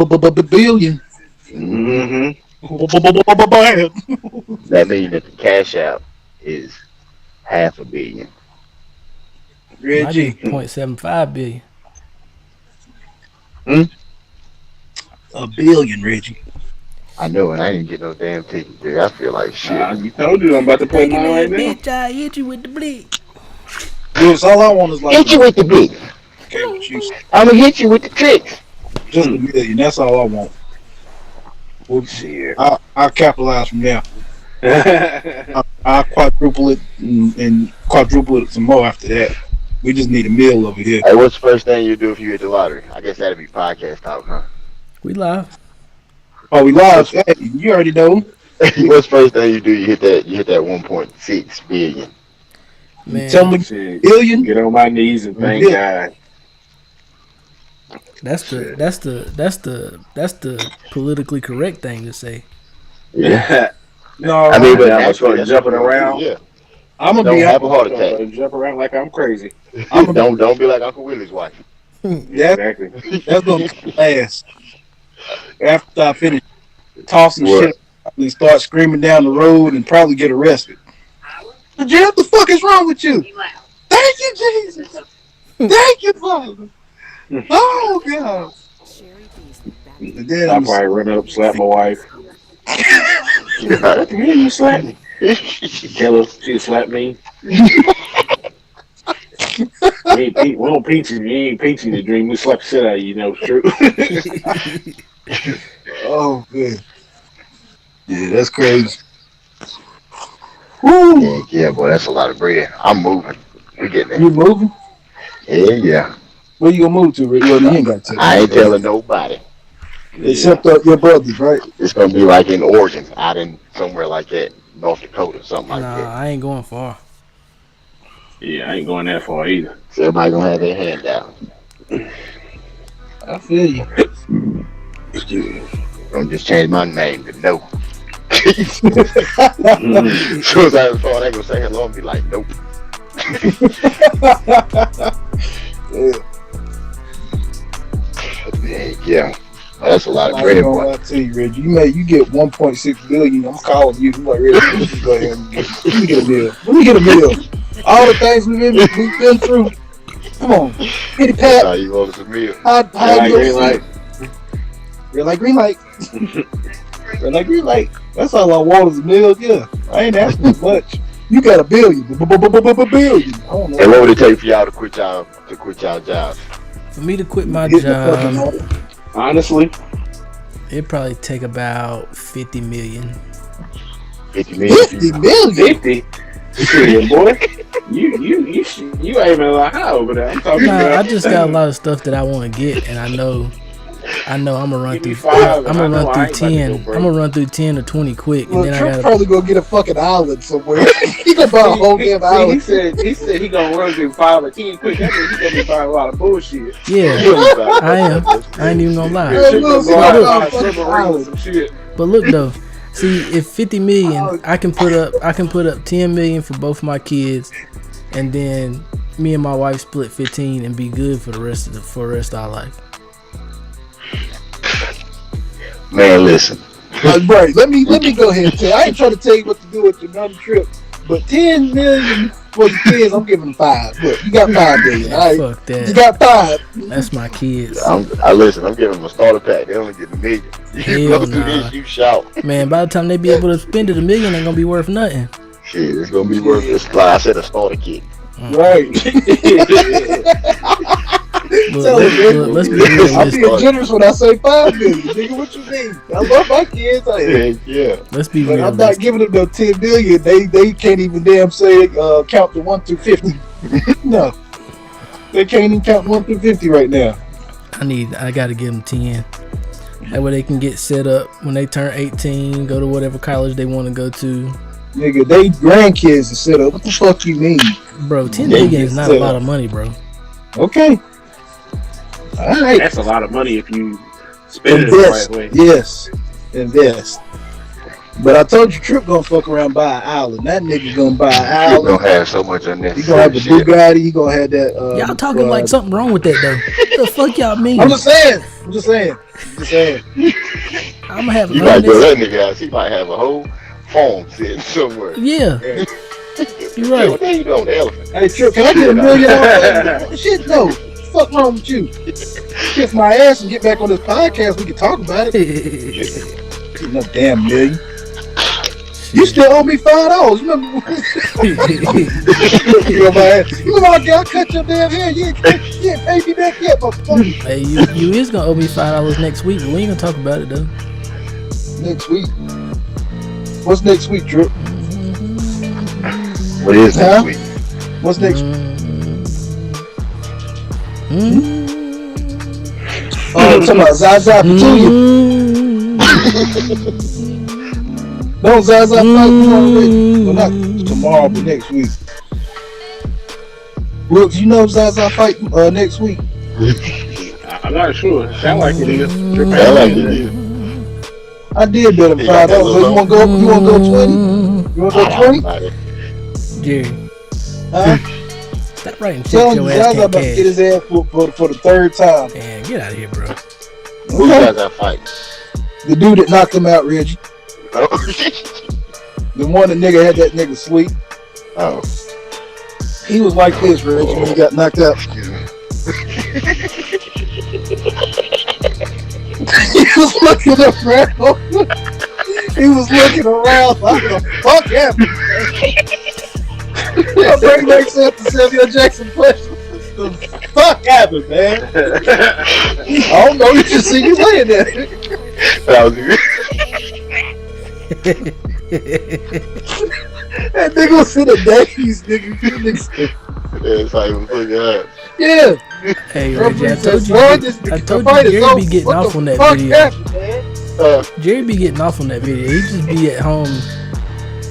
billion. Mm-hmm. That means that the cash out is $500 million. Might be Reggie, 0.75 billion. Hmm? a billion, Reggie. I know, and I didn't get no damn ticket, dude. I feel like shit. You told you I'm about to play Taking mine right that now. bitch, I hit you with the blick. Lewis, all I want is like Hit you with the beat. okay with you, I'm gonna hit you with the tricks. just a million. That's all I want. Well, Shit. I'll capitalize from there. I'll quadruple it and quadruple it some more after that. We just need a meal over here. Hey, what's the first thing you do if you hit the lottery? I guess that'd be podcast talk, huh? We live. Oh, we live. Hey, you already know. What's the first thing you do? You hit that 1.6 billion. Man, Tell me, Shit. billion. Get on my knees and thank Yeah. God. that's the politically correct thing to say. Yeah. No, I mean, but I'm naturally, start that's jumping what you around. do, yeah. I'm gonna Don't be have a heart I'm gonna attack. jump around like I'm crazy. Don't be like Uncle Willie's wife. Exactly. that's gonna come last. After I finish tossing What? shit and start screaming down the road and probably get arrested. Jay, what the fuck is wrong with you? Thank you, Jesus. Thank you, Father. Oh God. And then I'll I'm probably run up, slap my wife. God. What the hell you slap me? Tell her she slapped me. We don't peach you. You ain't peachy the dream. We slap the shit out of you. You know it's true. oh good. Yeah, that's crazy. Woo. Yeah, boy, that's a lot of bread. I'm moving. We getting there. You moving? Yeah. Where you gonna move to, Rick? Well, you ain't got to. I ain't telling nobody. Except your brothers, right? It's gonna be like in Oregon, out in somewhere like that, North Dakota, something like Nah, that. I ain't going far. Yeah, I ain't going that far either. So everybody gonna have their hand down. I feel you. I'm just change my name to No. As soon as I thought I gonna say hello, and be like, nope. Yeah. That's a lot of I bread, ain't gonna boy. lie to you, Reggie. You get 1.6 billion. I'm calling you. I'm like, Reggie, go ahead and let me get a meal. Let me get a meal. All the things we've been through. Come on, Kitty That's how Pat. you want it to be. Hide your Green light. Red light, green light. Red light, green light. That's all I want is a meal. Yeah, I ain't asking for much. You got a billion. Billion. I don't know. And what would it take for y'all to quit y'all jobs? For me to quit my Hit the fucking job, water. Honestly, it'd probably take about 50 million. 50 million. 50 million. 50. Shit, boy. You aiming a lot high over there. I'm talking Nah, about. I just got a lot of stuff that I want to get, and I know I'm gonna run Give me through. 5, I'm and I gonna know run I through ain't about to 10. go I'm broke. gonna run through 10 or 20 quick, Well, and then I Trump's gotta. probably gonna get a fucking island somewhere. He gonna buy a whole damn He island. said he gonna run through 5 or 10 quick. That means he gonna be buying a lot of bullshit. Yeah, I am. I ain't even gonna lie. Yeah, Shit look, gonna go out look, and buy look, a submarine or some shit. But look though, see, if 50 million, I can put up 10 million for both my kids, and then me and my wife split 15 and be good for the rest of our life. Man, listen. Right, let me go ahead and tell you. I ain't trying to tell you what to do with your another trip, but 10 million for the kids, I'm giving them 5. Look, you got 5 million, all right? Fuck You that. got 5. That's my kids. I'm giving them a starter pack. They only get $1 million. You Hell go through nah. this, you shout. Man, by the time they be able to spend it, $1 million ain't gonna be worth nothing. Shit, it's gonna be worth it. Like I said, a starter kit. Right. Let's be I'm realistic. being generous when I say 5 million. Nigga, what you mean? I love my kids. Yeah. Let's be But I'm not realistic. giving them no 10 billion. They can't even damn say count to 1 through 50. No. They can't even count 1 through 50 right now. I gotta give them 10. That way they can get set up when they turn 18, go to whatever college they want to go to. Nigga, they grandkids are set up. What the fuck you mean? Bro, 10 million is not a lot of money, bro. Okay. All right. That's a lot of money if you spend it the Invest. right way. Yes. Invest. But I told you, Trip gonna fuck around buy an island. That nigga gonna buy an Trip island. gonna have so much He gonna have unnecessary a shit. Bugatti. He gonna have that. Y'all talking like something wrong with that though. What the fuck y'all mean? I'm just saying. I'm gonna have You might go that nigga house. He might have a whole farm sitting somewhere. Yeah, Yeah. you're What right. the hell you doing with the elephant? Hey, Trip, can I get $1 million off that? Shit, no. Fuck wrong with you? Kiss my ass and get back on this podcast. We can talk about it. No damn million. You still owe me $5. Remember? You remember I cut your damn hair? You ain't paid me back yet, motherfucker. Hey, you is gonna owe me $5 next week, but we ain't gonna talk about it though. Next week. What's next week, Trip? What is next week? What's next week? Oh, talking about Zaza Petunia. No, Zaza fight tomorrow. Well, not tomorrow, but next week. Brooks, you know Zaza fight next week? I'm not sure. Sound like it is. I like it. I did bet him You got that $5. So you wanna go 20? You wanna go 20? Jerry, Huh? stop writing shit Telling your you, ass Zaza can't about to get cash. his ass for the third time. Man, get out of here, bro. Who you guys are fighting? The dude that knocked him out, Reggie. Oh. The one that nigga had that nigga sleep. Oh. He was like this, Reggie, when he got knocked out. Excuse me. He was looking around. He was looking around like the fuck happened. I bring back Samuel Jackson question. The fuck happened, man? I don't know. You just see you laying there. That was good. That nigga was in a daze, nigga. That's how he was looking at. Yeah. Hey, Reggie, I told you Jerry be getting off on that video. Jerry be getting off on that video. He just be at home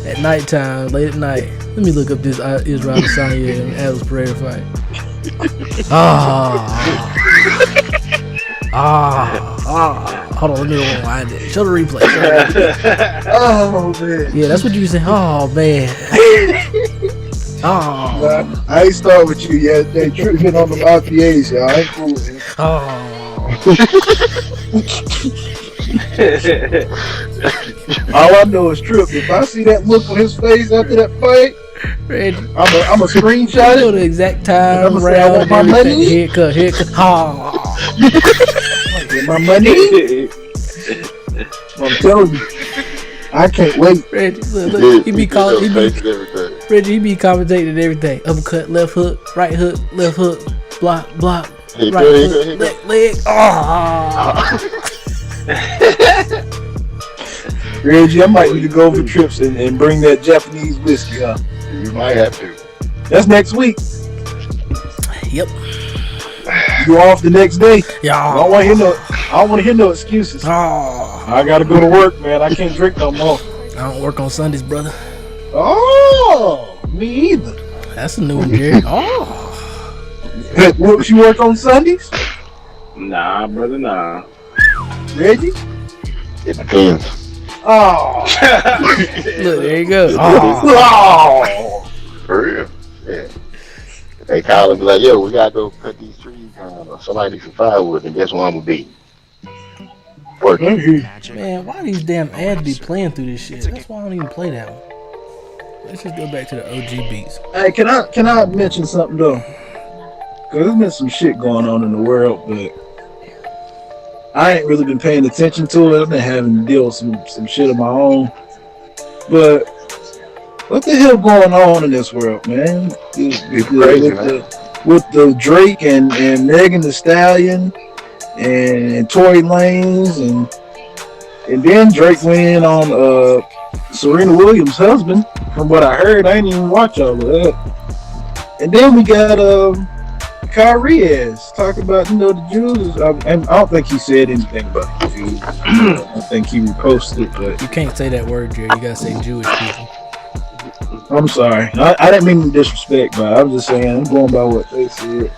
at nighttime, late at night. Let me look up this Israel Adesanya and Alex Pereira fight. Hold on, let me rewind it. Show the replay. Oh, man. Yeah, that's what you say. Oh, man. Oh. Nah, I ain't start with you yet. They tripping on them RPAs, y'all. I ain't cool, man. All I know is Trip. If I see that look on his face after that fight, Reggie, I'm a screenshot you know it. the exact time, I'ma say, I want my everything. money. Here it come. Oh. Get my money. I'm telling you, I can't wait. Reggie, look, he be calling, everything. Reggie, he be commentating and everything. Uppercut, left hook, right hook, left hook, block, He right good, hook, he good. leg. Reggie, I might need to go for trips and bring that Japanese whiskey, huh? You might have to. That's next week. Yep. You off the next day. I Y'all. don't want to hear no excuses. Oh. I gotta go to work, man. I can't drink no more. I don't work on Sundays, brother. Oh, me either. That's a new one, Jerry. Oh. Whoops, you work on Sundays, Nah, brother, nah. Reggie? It depends. Oh, Look, there you go. Oh. oh. For real. Yeah. They call and be like, yo, we gotta go cut these trees down, or somebody needs some firewood, and guess what I'm gonna be? Working. Man, why these damn ads be playing through this shit? That's why I don't even play that one. Let's just go back to the OG beats. Hey, can I mention something though? Cause there's been some shit going on in the world, but I ain't really been paying attention to it. I've been having to deal with some shit of my own. But what the hell going on in this world, man? It's crazy, man. With the Drake and Megan Thee Stallion and Tory Lanez and then Drake went in on Serena Williams' husband. From what I heard, I ain't even watch all of that. And then we got Kyrie ass talking about the Jews. I don't think he said anything about the Jews. I think he reposted, but You can't say that word, Jerry. You gotta say Jewish people. I'm sorry. I didn't mean to disrespect, but I was just saying I'm going by what they said.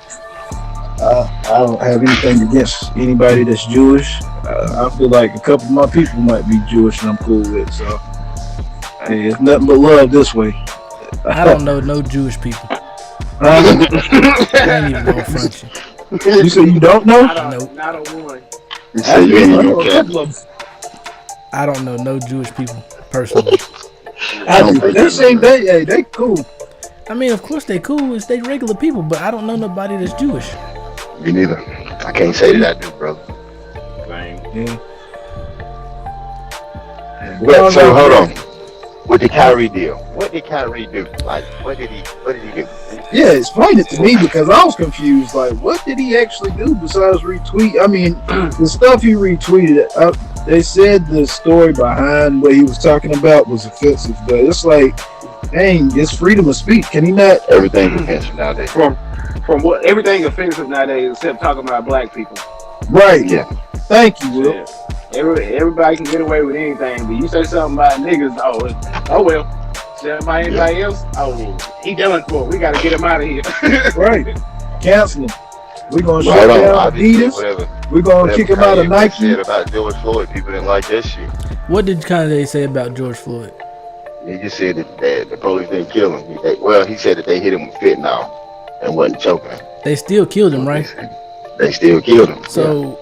I don't have anything against anybody that's Jewish. I feel like a couple of my people might be Jewish and I'm cool with it. So Hey, it's nothing but love this way. I don't know no Jewish people. Uh, I ain't even gonna front you. you say you don't know? Nope. Not a one. You say you I ain't know even a care. couple of them. I don't know no Jewish people personally. I don't do. think They I seem know they cool. I mean, of course they cool. It's they regular people, but I don't know nobody that's Jewish. Me neither. I can't say that I do, brother. Same. Yeah. But so hold on. With the Kyrie deal, what did Kyrie do? Like, what did he do? Yeah, explain it to me because I was confused. Like, what did he actually do besides retweet? I mean, the stuff he retweeted, they said the story behind what he was talking about was offensive, but it's like, dang, it's freedom of speech. Can he not? Everything's offensive nowadays. From what everything offensive nowadays except talking about black people. Right. Yeah. Thank you, Will. Yeah. Everybody can get away with anything, but you say something about niggas, oh well. Say about anybody else, he done for. We gotta get him out of here. Right. Cancel him. We're gonna Well, shut hold on. down Obviously, Adidas. We're gonna kick him out of Kanye Nike. said about George Floyd, people didn't like that shit. What did Kanye say about George Floyd? He just said that the police didn't kill him. He said that they hit him with fentanyl and wasn't choking him. They still killed him, right? They still killed him. So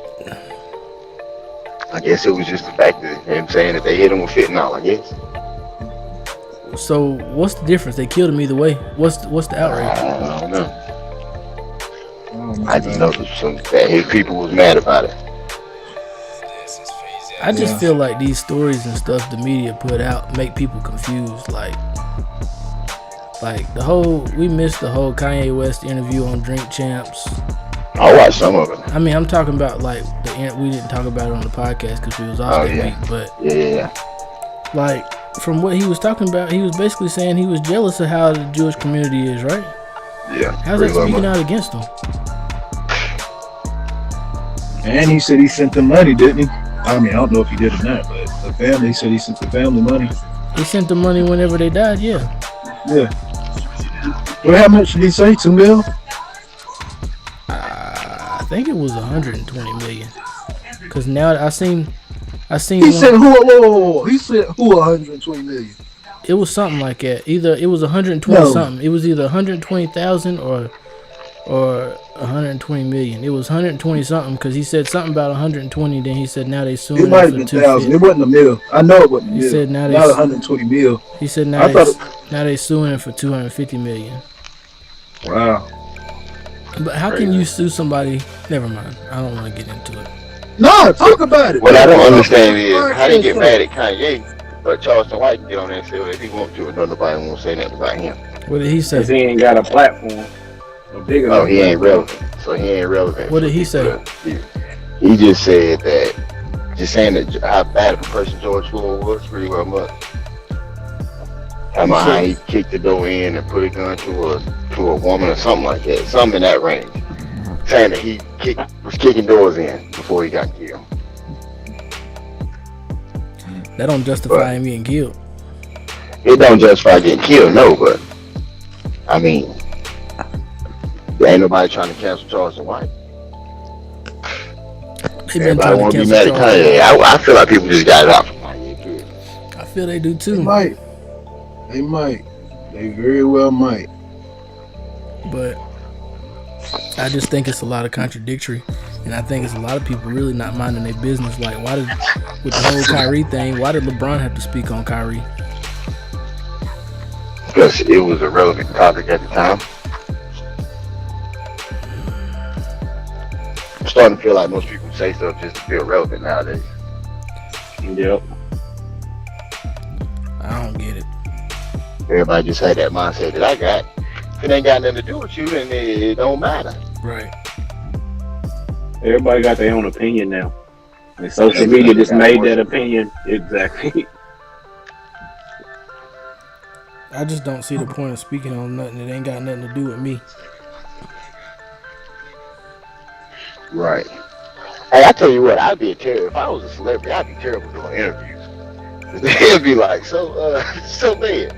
I guess it was just the fact that him saying that they hit him with fentanyl, I guess. So what's the difference? They killed him either way. What's the outrage? I don't know. Oh, I just know that his people was mad about it. I just feel like these stories and stuff the media put out make people confused. Like we missed the whole Kanye West interview on Drink Champs. I watched some of it. I mean, I'm talking about like we didn't talk about it on the podcast because we was off that week. But Yeah. like from what he was talking about, he was basically saying he was jealous of how the Jewish community is, right? Yeah. How's that speaking out against him? And he said he sent them money, didn't he? I mean, I don't know if he did or not, but the family said he sent the family money. He sent them money whenever they died. Yeah. Yeah. Well, how much did he say? 2 mil? I think it was 120 million. Cause now I seen. He said who? He said who? 120 million. It was something like that. Either it was 120 something. It was either 120,000 or 120 million. It was 120 something because he said something about 120. Then he said now they suing It might have for been 250. 1,000. It wasn't a mil. I know it wasn't a mil. He said now not 120 mil. He said now they suing him for 250 million. Wow. But how can you sue somebody? Never mind. I don't want to get into it. No, talk about it. What I don't understand is how they get mad at Kanye, but Charleston White can get on there and say whatever he wants to, and nobody won't say nothing about him. What did he say? Because he ain't got a platform. Oh, he ain't relevant. So he ain't relevant. What did he say? He just said that, just saying that how bad of a person George Floyd was pretty well much. How he kicked the door in and put a gun to a woman or something like that. Something in that range. Saying that he was kicking doors in before he got killed. That don't justify him getting killed. It don't justify getting killed, no, but I mean, there ain't nobody trying to cancel Charleston White. Everybody want to be mad at Kanye. I feel like people just got it out from Kanye, too. I feel they do too. They might. They very well might. But I just think it's a lot of contradictory, and I think it's a lot of people really not minding their business. Like, with the whole Kyrie thing, why did LeBron have to speak on Kyrie? Because it was a relevant topic at the time. I'm starting to feel like most people say stuff just to feel relevant nowadays. Yep. I don't get it. Everybody just had that mindset that I got. If it ain't got nothing to do with you, then it don't matter. Right. Everybody got their own opinion now. And social media just made that opinion. Exactly. I just don't see the point of speaking on nothing that ain't got nothing to do with me. Right. Hey, I tell you what, I'd be a terrible. If I was a celebrity, I'd be terrible doing interviews. They'd be like, so man,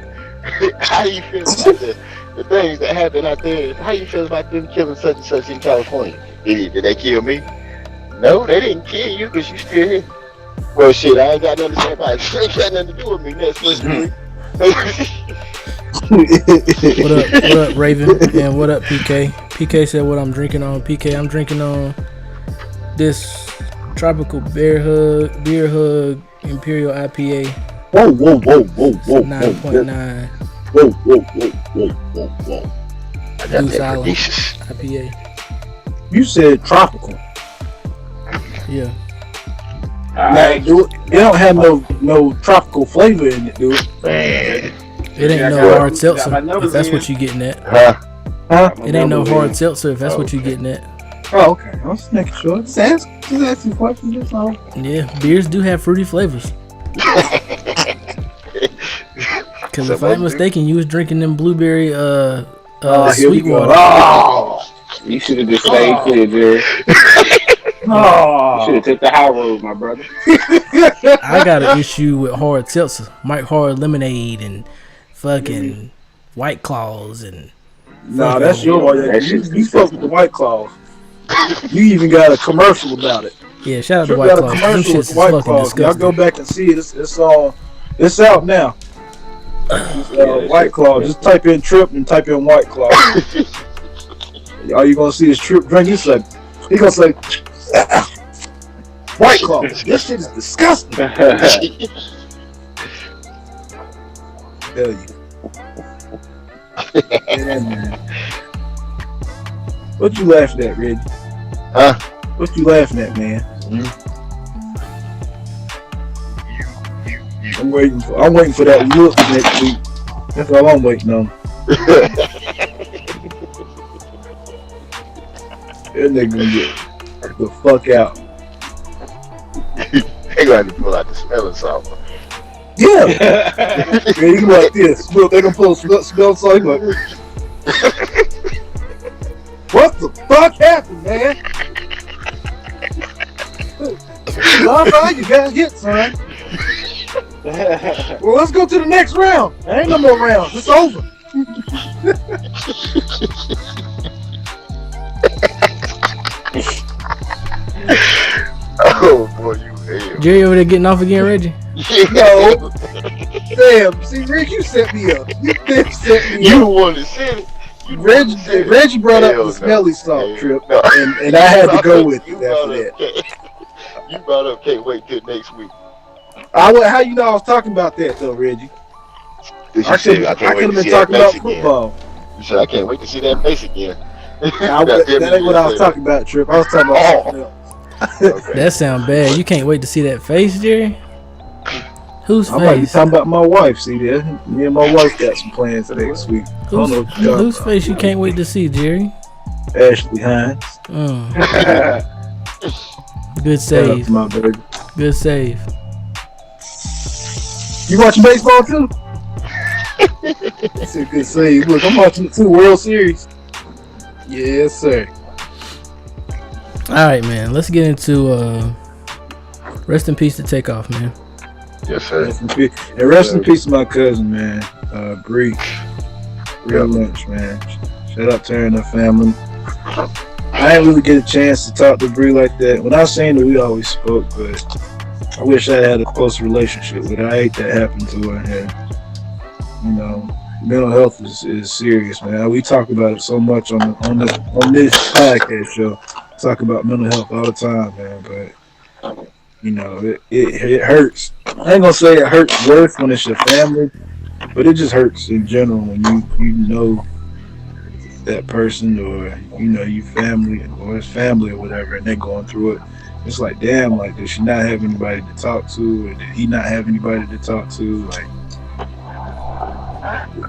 how you feel about the things that happen out there? How you feel about them killing such and such in California? Did they kill me? No, they didn't kill you because you still here. Well, shit, I ain't got nothing to say about it. It ain't got nothing to do with me. Next week. What up, Raven? And what up, PK? PK said what I'm drinking on. PK, I'm drinking on this Tropical Beer Hug Imperial IPA. Whoa. 9.9 Whoa. I got Goose that Island Pernicious. IPA. You said tropical. Yeah. All Now, right. it don't have no tropical flavor in it, dude. Man. It ain't Yeah, I no got- hard got seltzer. my If numbers that's in. what you getting at. Huh? Huh? It ain't no hard Numbers seltzer. If that's what you Okay. getting at. Oh, okay. I was just making sure. Just asking questions. That's all. Yeah, beers do have fruity flavors. Cause if I ain't mistaken, you was drinking them blueberry Here we sweet go. water. Oh, in. You should have just stayed clear, Jerry. You should have took the high road, my brother. I got an issue with hard seltzer, Mike Hard Lemonade, and fucking White Claws, and Nah, that's your one. That You shit's fuck with the White Claws. You even got a commercial about it. yeah, shout out to Trip White got a Claws. Them commercial shits with is White fucking Claws. Y'all disgusting. go back and see it. It's out now. White Claw. Just type in Trip and type in White Claw. All you gonna see is Trip drink. He gonna say White Claw. This shit is disgusting. Tell you. Yeah, man. What you laughing at, Reggie? Huh? What you laughing at, man? I'm waiting for that look next week. That's all I'm waiting on. That nigga gonna get the fuck out. They gonna have to pull out the smelling salt. Yeah. Man, you like this. They gonna pull smell salt. Like, what the fuck happened, man? Son, you got hit, son. Well, let's go to the next round. There ain't no more rounds. It's over. Oh boy, you hell. Jerry over there getting off again, Reggie. No. Damn. See, Rick, you set me up. You set me You up. the one that said it. You the one that said it. Reggie brought up Hell the smelly salt Hell trip, no. and I had to go with You it after brought that. up- You brought up can't wait till next week. How you know I was talking about that though, Reggie? I could have been talking about football. You said I can't wait to see that face again. That ain't what I was talking about, Trip. I was talking about something else. Okay. That sound bad. You can't wait to see that face, Jerry. Whose I might be face? talking about my wife. See there, me and my wife got some plans for next week. I don't know what you're talking Whose about. face you can't wait to see, Jerry? Ashley Hines. Good Shout out save. to my baby. Good save. You watching baseball too? That's a good save. Look, I'm watching the 2 World Series. Yes, sir. All right, man. Let's get into rest in peace to Takeoff, man. Yes, sir. Rest in peace. And rest in peace to my cousin, man. Bree. Bree Lynch, man. Shout out to her and her family. I didn't really get a chance to talk to Bree like that. When I seen her, we always spoke, but I wish I had a closer relationship with her. I hate that happened to her. And, you know, mental health is serious, man. We talk about it so much on this podcast show. Talk about mental health all the time, man. But you know, it hurts. I ain't gonna say it hurts worse when it's your family, but it just hurts in general when you know that person, or you know your family or his family or whatever, and they're going through it. It's like, damn, like, does she not have anybody to talk to, or did he not have anybody to talk to? Like,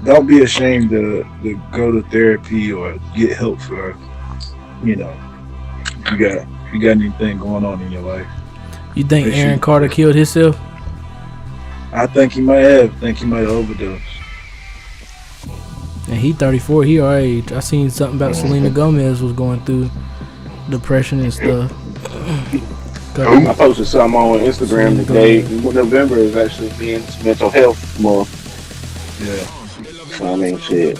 don't be ashamed to go to therapy or get help for, you know, if you got anything going on in your life. You think They Aaron should- Carter killed himself? I think he might have. I think he might have overdosed. And he 34. He our age. I seen something about Selena Gomez was going through depression and stuff. I posted something on Instagram today. November is actually Men's Mental Health Month. Yeah. So, I mean, shit.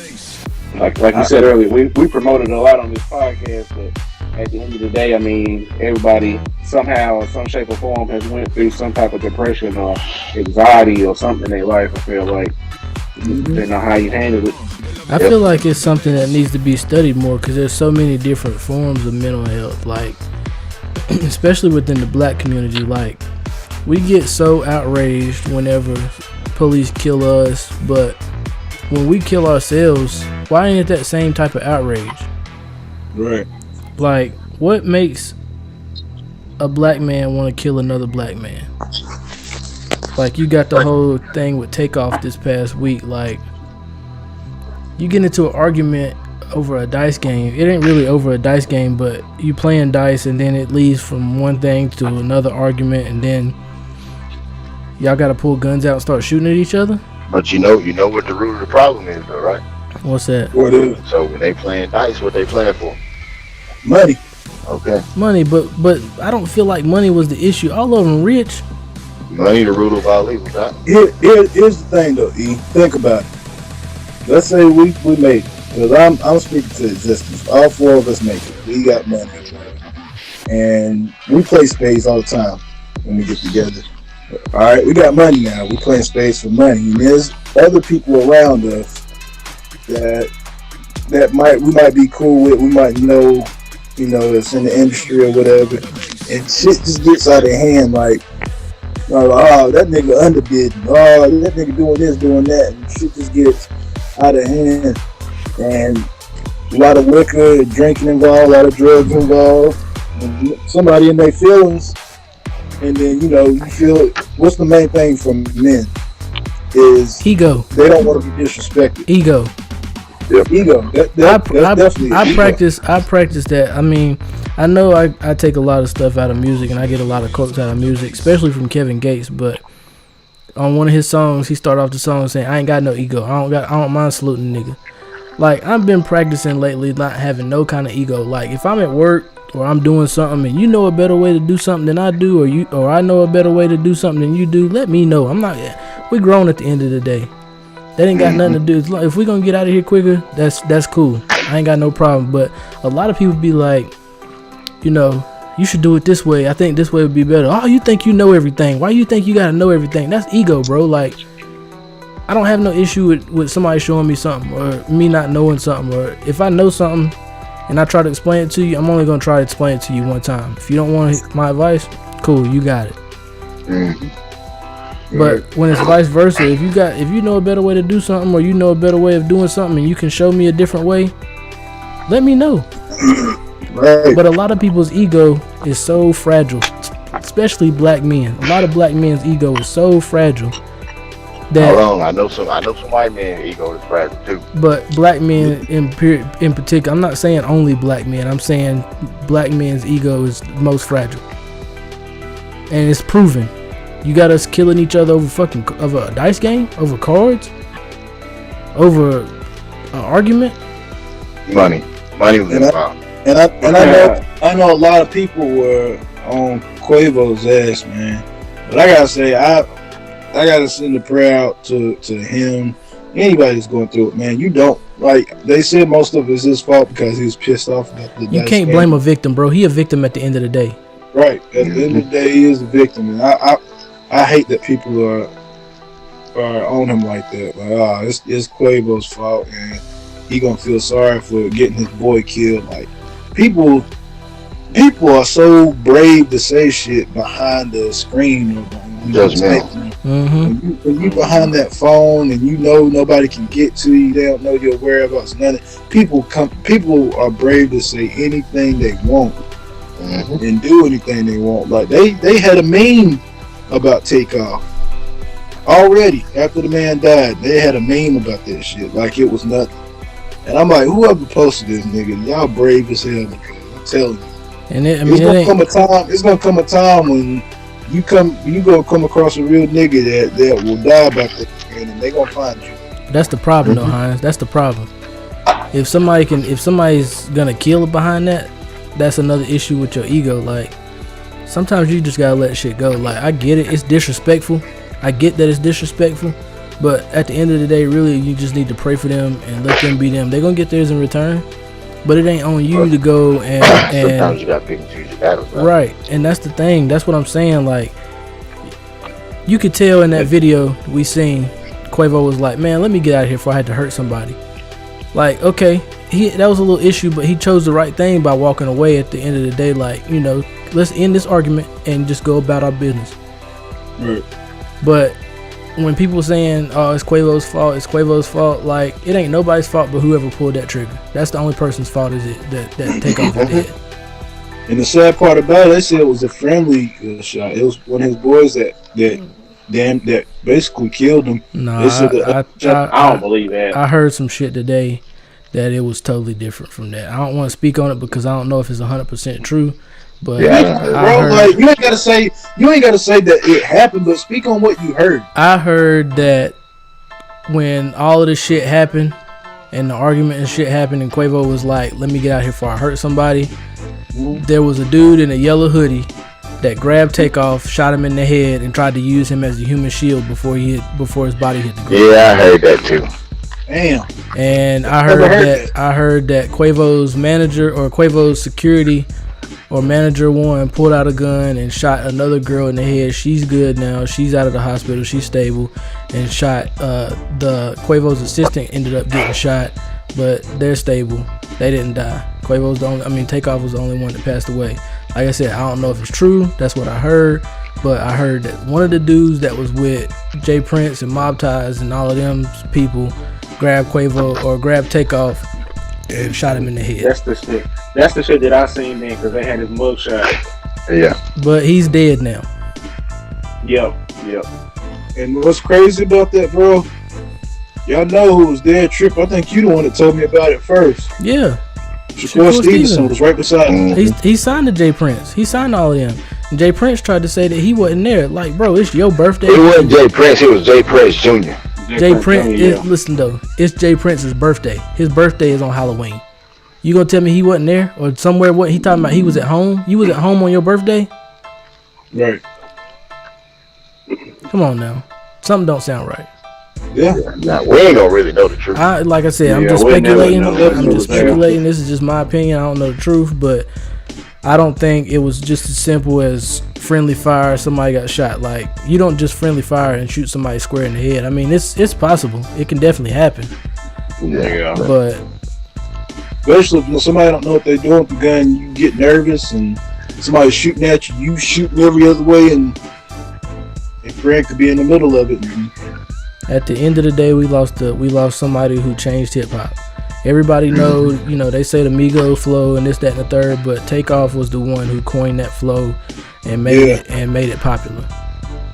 Like you said earlier, we promoted a lot on this podcast, but at the end of the day, I mean, everybody somehow, in some shape or form, has went through some type of depression or anxiety or something in their life. I feel like, Depending on how you handle it. I feel like it's something that needs to be studied more because there's so many different forms of mental health, like especially within the black community. Like we get so outraged whenever police kill us, but when we kill ourselves, why ain't it that same type of outrage? Right. Like, what makes a black man want to kill another black man? Like, you got the whole thing with Takeoff this past week. Like, you get into an argument over a dice game. It ain't really over a dice game, but you playing dice and then it leads from one thing to another argument, and then y'all got to pull guns out and start shooting at each other. But you know what the root of the problem is, though, right? What's that? What is So when they playing dice, what they playing for? money? Okay, Money, but I don't feel like money was the issue. All of them rich. money the root of all evil, right? Here's the thing though, E. Think about it. Let's say we make it. Because I'm speaking to existence. All four of us make it. We got money. And we play spades all the time when we get together. Alright, we got money now. We playing spades for money. And there's other people around us that we might be cool with, we might know, it's in the industry or whatever. And shit just gets out of hand, like, oh, that nigga underbid. Oh, that nigga doing this, doing that. And shit just gets out of hand. And a lot of liquor, drinking involved, a lot of drugs involved. And somebody in their feelings. And then, you feel, what's the main thing for men? Is Ego. They don't want to be disrespected. Ego. Ego. That's definitely I ego. practice that. I mean, I know I take a lot of stuff out of music and I get a lot of quotes out of music, especially from Kevin Gates. But on one of his songs, he started off the song saying, "I ain't got no ego. I don't mind saluting nigga." Like, I've been practicing lately not having no kind of ego. Like, if I'm at work or I'm doing something and you know a better way to do something than I do, or I know a better way to do something than you do, let me know. We grown at the end of the day. That ain't got nothing to do. If we gonna get out of here quicker, that's cool. I ain't got no problem. But a lot of people be like, you should do it this way. I think this way would be better. Oh, you think you know everything? Why you think you gotta know everything? That's ego, bro. Like, I don't have no issue with somebody showing me something or me not knowing something. Or if I know something and I try to explain it to you, I'm only gonna try to explain it to you one time. If you don't want my advice, cool, you got it. But when it's vice versa, if you know a better way to do something, or you know a better way of doing something, and you can show me a different way, let me know. Right. But a lot of people's ego is so fragile, especially black men. A lot of black men's ego is so fragile that. Hold on, I know some white men ego is fragile too. But black men in particular, I'm not saying only black men. I'm saying black men's ego is the most fragile, and it's proven. You got us killing each other over a dice game, over cards, over an argument. Money was involved. And I know a lot of people were on Quavo's ass, man. But I gotta say, I gotta send a prayer out to him. Anybody that's going through it, man. You don't, like they said, most of it is his fault because he was pissed off about the. You can't blame a victim, bro. He a victim at the end of the day. Right. At the end of the day, he is a victim, and I hate that people are on him like that. Like, it's Quavo's fault, and he gonna feel sorry for getting his boy killed. Like, people are so brave to say shit behind the screen or when you behind that phone and nobody can get to you, they don't know your whereabouts. People are brave to say anything they want and do anything they want. Like they had a meme about Takeoff already after the man died. They had a meme about that shit like it was nothing. And I'm like, whoever posted this nigga, y'all brave as hell. I'm telling you. And it's gonna come a time when you gonna come across a real nigga that will die about that, and they gonna find you. That's the problem, though, Hines. That's the problem. If somebody's gonna kill behind that, that's another issue with your ego. Like, sometimes you just gotta let shit go. Like, I get it, it's disrespectful. I get that it's disrespectful, but at the end of the day, really, you just need to pray for them and let them be them. They're gonna get theirs in return, but it ain't on you to go and sometimes you gotta pick and choose your battles. Right, and that's the thing. That's what I'm saying. Like, you could tell in that video we seen, Quavo was like, man, let me get out of here before I had to hurt somebody. Like, okay, that was a little issue, but he chose the right thing by walking away at the end of the day. Like, you know, let's end this argument and just go about our business. Right. But when people saying, oh, it's Quavo's fault, like, it ain't nobody's fault but whoever pulled that trigger. That's the only person's fault is it that Takeoff is dead. And the sad part about it, they said it was a friendly shot. It was one of his boys that basically killed him. Nah, I don't believe that. I heard some shit today that it was totally different from that. I don't want to speak on it because I don't know if it's 100% true. But like, you ain't gotta say that it happened, but speak on what you heard. I heard that when all of this shit happened and the argument and shit happened, and Quavo was like, "Let me get out here before I hurt somebody." There was a dude in a yellow hoodie that grabbed Takeoff, shot him in the head, and tried to use him as a human shield before his body hit the ground. Yeah, I heard that too. Damn. And I heard that Quavo's manager or Quavo's security or manager one pulled out a gun and shot another girl in the head. She's good now. She's out of the hospital. She's stable. And shot the Quavo's assistant ended up getting shot, but they're stable. They didn't die. Takeoff was the only one that passed away. Like I said, I don't know if it's true. That's what I heard. But I heard that one of the dudes that was with Jay Prince and Mob Ties and all of them people grabbed Quavo or grabbed Takeoff and shot him in the head. That's the shit. That's the shit that I seen then because they had his mugshot. Yeah. But he's dead now. Yep. And what's crazy about that, bro? Y'all know who was there, Trip. I think you the one that told me about it first. Yeah. Shakur Stevenson was right beside him. He signed to Jay Prince. He signed all of them. And Jay Prince tried to say that he wasn't there. Like, bro, it's your birthday. It wasn't Jay Prince. It was Jay Prince Jr. Jay Prince. Listen though, it's Jay Prince's birthday. His birthday is on Halloween. You gonna tell me he wasn't there or somewhere? What he talking about? He was at home. You was at home on your birthday? Right. Come on now, something don't sound right. Yeah. Nah, we ain't gonna really know the truth. Like I said, I'm just speculating. This is just my opinion. I don't know the truth, but I don't think it was just as simple as friendly fire. Somebody got shot. Like, you don't just friendly fire and shoot somebody square in the head. I mean, it's possible. It can definitely happen. Yeah. But especially when somebody don't know what they're doing with the gun, you get nervous and somebody's shooting at you. You shooting every other way, and Frank could be in the middle of it. At the end of the day, we lost somebody who changed hip hop. Everybody knows, they say the Migo flow and this, that, and the third, but Takeoff was the one who coined that flow and made it popular.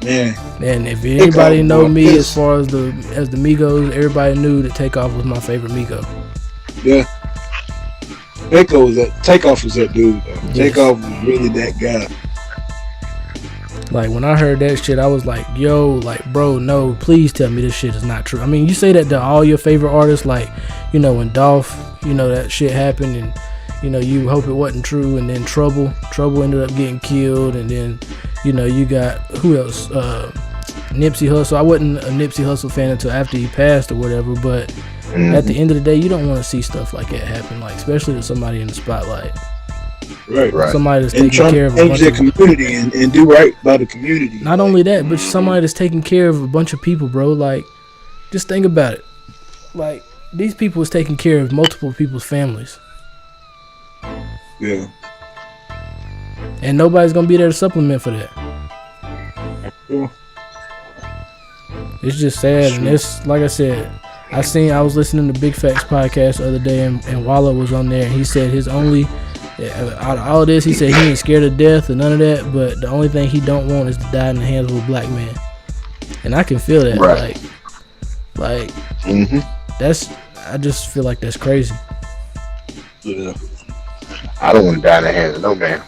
Man. And if anybody know me as far as the Migos, everybody knew that Takeoff was my favorite Migo. Yeah. Takeoff was that dude. Yes. Takeoff was really that guy. Like, when I heard that shit, I was like, yo, like, bro, no, please tell me this shit is not true. I mean, you say that to all your favorite artists, like, when Dolph, that shit happened and, you hope it wasn't true. And then Trouble ended up getting killed. And then, you got, who else? Nipsey Hussle. I wasn't a Nipsey Hussle fan until after he passed or whatever. But at the end of the day, you don't want to see stuff like that happen, like, especially to somebody in the spotlight. Right. Somebody that's taking care of a bunch of community and do right by the community. Not only that, but somebody that's taking care of a bunch of people, bro. Like, just think about it. Like, these people was taking care of multiple people's families. Yeah. And nobody's gonna be there to supplement for that. Yeah. It's just sad, and it's like I said. I was listening to Big Facts podcast the other day, and Wallow was on there, and he said his only. Out of all this, he said he ain't scared of death or none of that, but the only thing he don't want is to die in the hands of a black man. And I can feel that. Right. Like I just feel like that's crazy. Yeah. I don't want to die in the hands of no man.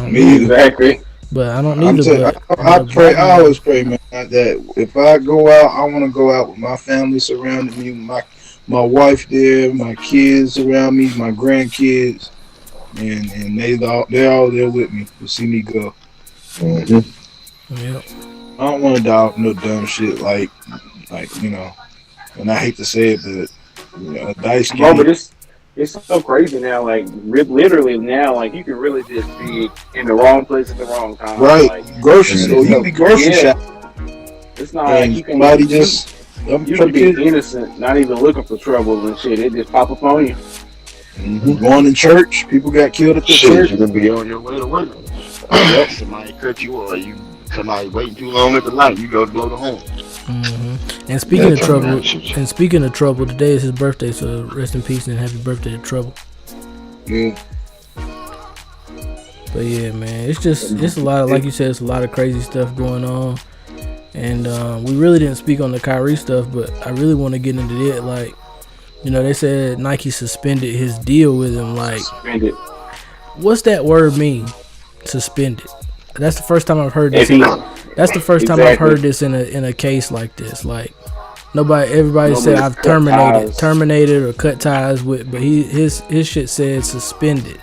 Me exactly. But I don't need to. I always pray, man, that if I go out, I want to go out with my family surrounding me, my wife there, my kids around me, my grandkids. And they're all there with me to see me go. Mm-hmm. Yep. I don't want to die off no dumb shit like and I hate to say it, but dice game. But it's so crazy now. Like literally now, like you can really just be in the wrong place at the wrong time. Right, like, grocery store. You can be grocery shopping. It's not like you can. Somebody just You could be innocent, not even looking for trouble and shit. It just pop up on you. Going to church, people got killed at the church. You can be on your way to work. Yep. Somebody cut you, or somebody waiting too long at the light. You go to home. And speaking of trouble, today is his birthday, so rest in peace and happy birthday to Trouble. Yeah. But yeah, man, it's a lot of, like you said, it's a lot of crazy stuff going on. And we really didn't speak on the Kyrie stuff, but I really want to get into that. Like, they said Nike suspended his deal with him. Like, Suspended. What's that word mean? Suspended. That's the first time I've heard this. That's the first time I've heard this in a case like this. Like, everybody said I've terminated or cut ties with, but his shit said suspended.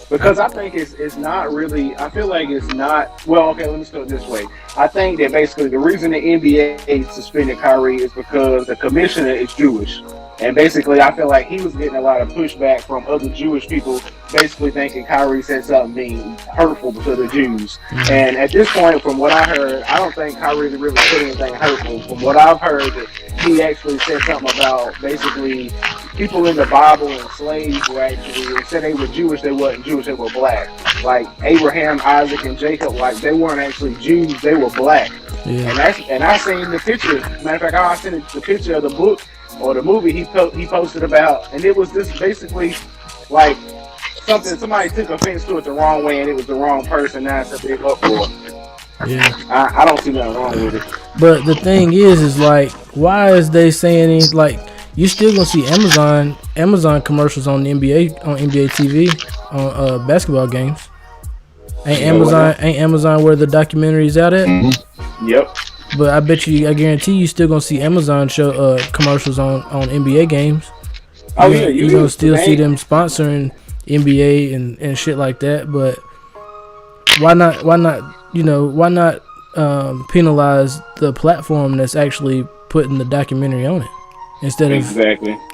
Because I think it's not really. I feel like it's not. Well, okay, let me start this way. I think that basically the reason the NBA suspended Kyrie is because the commissioner is Jewish. And basically, I feel like he was getting a lot of pushback from other Jewish people, basically thinking Kyrie said something hurtful to the Jews. And at this point, from what I heard, I don't think Kyrie really said anything hurtful. From what I've heard, he actually said something about basically people in the Bible and slaves were actually, instead they were Jewish, they wasn't Jewish, they were black. Like Abraham, Isaac, and Jacob, like they weren't actually Jews, they were black. Yeah. And I seen the picture. Matter of fact, I sent the picture of the book or the movie he posted about, and it was just basically like somebody took offense to it the wrong way, and it was the wrong person. Now it's a big uproar. Yeah, I don't see nothing wrong with it. But the thing is like, why is they saying it? Like, you still gonna see Amazon commercials on the NBA TV on basketball games. Ain't Amazon where the documentary's out at? Yep. But I guarantee you still gonna see Amazon show commercials on NBA games. You gonna still see them sponsoring NBA and shit like that. But why not penalize the platform that's actually putting the documentary on it instead of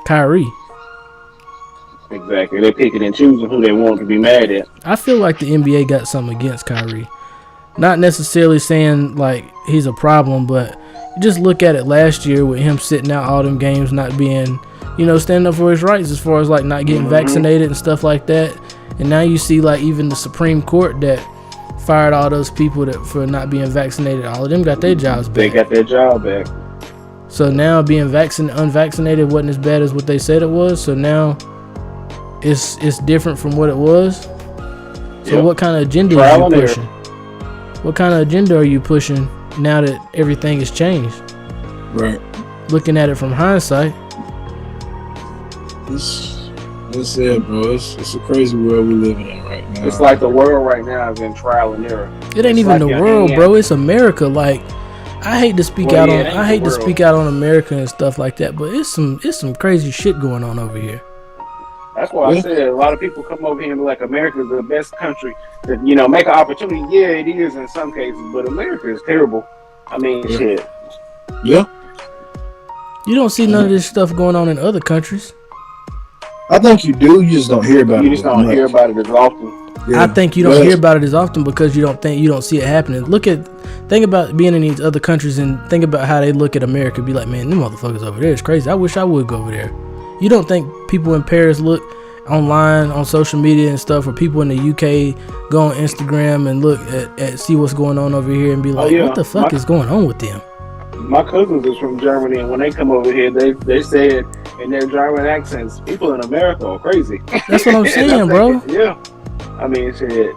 Kyrie? Exactly. They're picking and choosing who they want to be mad at. I feel like the NBA got something against Kyrie. Not necessarily saying like he's a problem, but you just look at it last year with him sitting out all them games, not being, standing up for his rights as far as like not getting vaccinated and stuff like that. And now you see like even the Supreme Court that fired all those people for not being vaccinated. All of them got their jobs back. They got their job back. So now being unvaccinated wasn't as bad as what they said it was. So now it's different from what it was. So what kind of agenda are you pushing? What kind of agenda are you pushing now that everything has changed? Right. Looking at it from hindsight. That's it, bro. It's a crazy world we're living in right now. It's like the world right now is in trial and error. It ain't even the world, bro. It's America. Like, I hate to speak out on America and stuff like that, but it's some crazy shit going on over here. That's why I said a lot of people come over here and be like, America's the best country to, make an opportunity. Yeah, it is in some cases, but America is terrible. I mean, shit. Yeah. You don't see none of this stuff going on in other countries. I think you do. You just don't hear about it. You just don't hear about it as often. Yeah. I think you don't hear about it as often because you don't see it happening. Think about being in these other countries and think about how they look at America. Be like, man, them motherfuckers over there is crazy. I wish I would go over there. You don't think people in Paris look online on social media and stuff, or people in the UK go on Instagram and look at see what's going on over here and be like, what the fuck is going on with them? My cousins is from Germany, and when they come over here, they said in their German accents, people in America are crazy. That's what I'm saying, bro. Yeah. I mean, shit.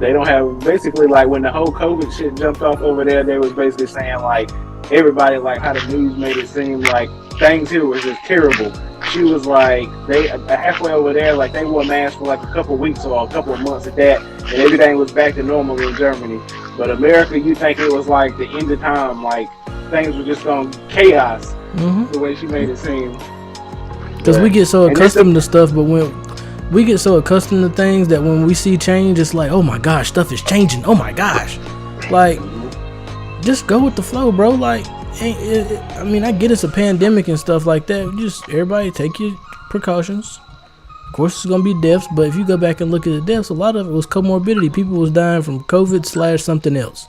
They don't have, basically, like, when the whole COVID shit jumped off over there, they was basically saying, like, everybody, like, how the news made it seem like things here was just terrible. She was like, they halfway over there, like, they wore masks for, like, a couple of weeks or a couple of months at that, and everything was back to normal in Germany. But America, you think it was, like, the end of time, like, things were just going chaos, the way she made it seem. Because we get so accustomed to stuff, but when we get so accustomed to things that when we see change, it's like, oh my gosh, stuff is changing. Oh my gosh. Like, just go with the flow, bro. Like, I mean, I get it's a pandemic and stuff like that. Just everybody take your precautions. Of course, it's going to be deaths, but if you go back and look at the deaths, a lot of it was comorbidity. People was dying from COVID / something else.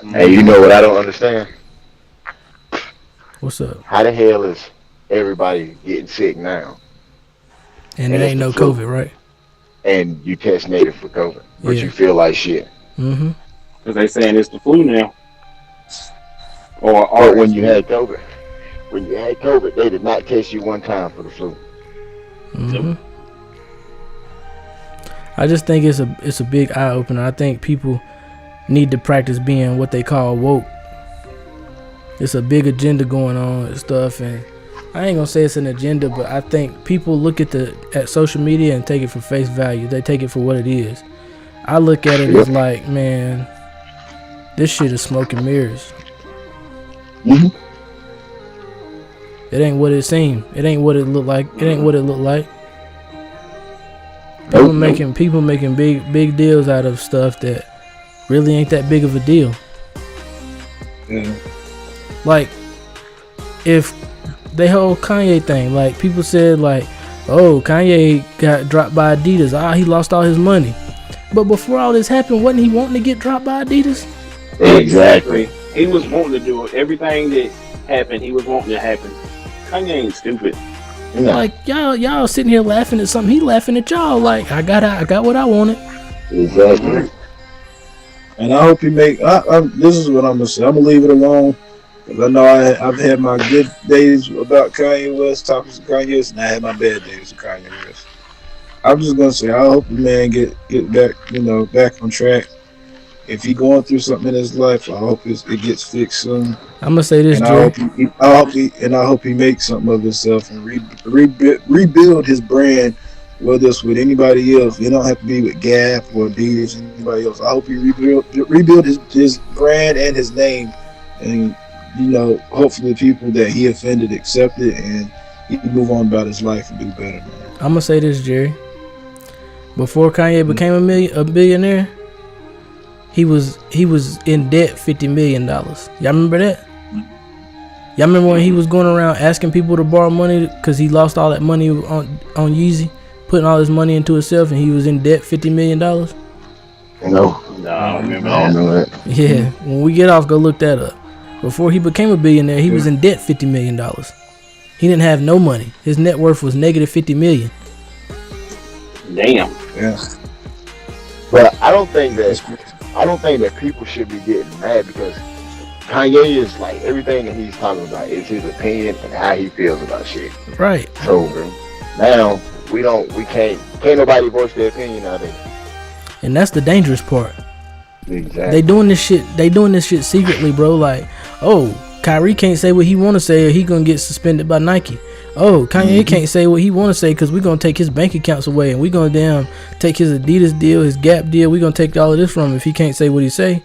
Hey, you know what I don't understand? What's up? How the hell is everybody getting sick now? And And it it's ain't the no flu. COVID, right? And you test negative for COVID, but Yeah. you feel like shit. Mm-hmm. Because they saying it's the flu now, or But when you RSV. had COVID, they did not test you one time for the flu. Mm-hmm. I just think it's a big eye opener. I think people need to practice being what they call woke. It's a big agenda going on and stuff, and I ain't gonna say it's an agenda, but I think people look at social media and take it for face value. They take it for what it is. I look at it Yep. as like, man, this shit is smoke and mirrors. Mhm. It ain't what it seemed. It ain't what it looked like. It ain't what it looked like. Nope, nope. People making big deals out of stuff that really ain't that big of a deal. Yeah. Like, if the whole Kanye thing, like people said, like, oh, Kanye got dropped by Adidas. He lost all his money. But before all this happened, wasn't he wanting to get dropped by Adidas? Exactly. He was wanting to do it. Everything that happened, he was wanting to happen. Kanye ain't stupid. No. Like y'all sitting here laughing at something. He laughing at y'all. Like I got what I wanted. Exactly. And I hope he make. This is what I'm gonna say. I'm gonna leave it alone. 'Cause I know I've had my good days about Kanye West, topics of Kanye West, and I had my bad days with Kanye West. I'm just gonna say I hope the man get back, back on track. If he going through something in his life, I hope it gets fixed soon. I'm gonna say this, And Jerry. I hope he makes something of himself and rebuild his brand. Whether it's with anybody else, it don't have to be with Gap or Adidas or anybody else. I hope he rebuild his brand and his name, and hopefully the people that he offended accept it and he can move on about his life and do better, man. I'm gonna say this, Jerry. Before Kanye became a billionaire, he was in debt $50 million. Y'all remember that? Y'all remember when he was going around asking people to borrow money because he lost all that money on Yeezy, putting all his money into himself, and he was in debt $50 million? No. No, I don't remember I don't that. know that. Yeah. When we get off, go look that up. Before he became a billionaire, he was in debt $50 million. He didn't have no money. His net worth was negative $50 million. Damn. Yeah. But I don't think that people should be getting mad because Kanye is like everything that he's talking about is his opinion and how he feels about shit. Right. So now we can't nobody voice their opinion out there. And that's the dangerous part. Exactly. They doing this shit secretly, bro. Like, oh, Kyrie can't say what he want to say or he gonna get suspended by Nike. Oh, Kanye can't say what he want to say because we gonna take his bank accounts away and we gonna take his Adidas deal, his Gap deal. We gonna take all of this from him if he can't say what he say.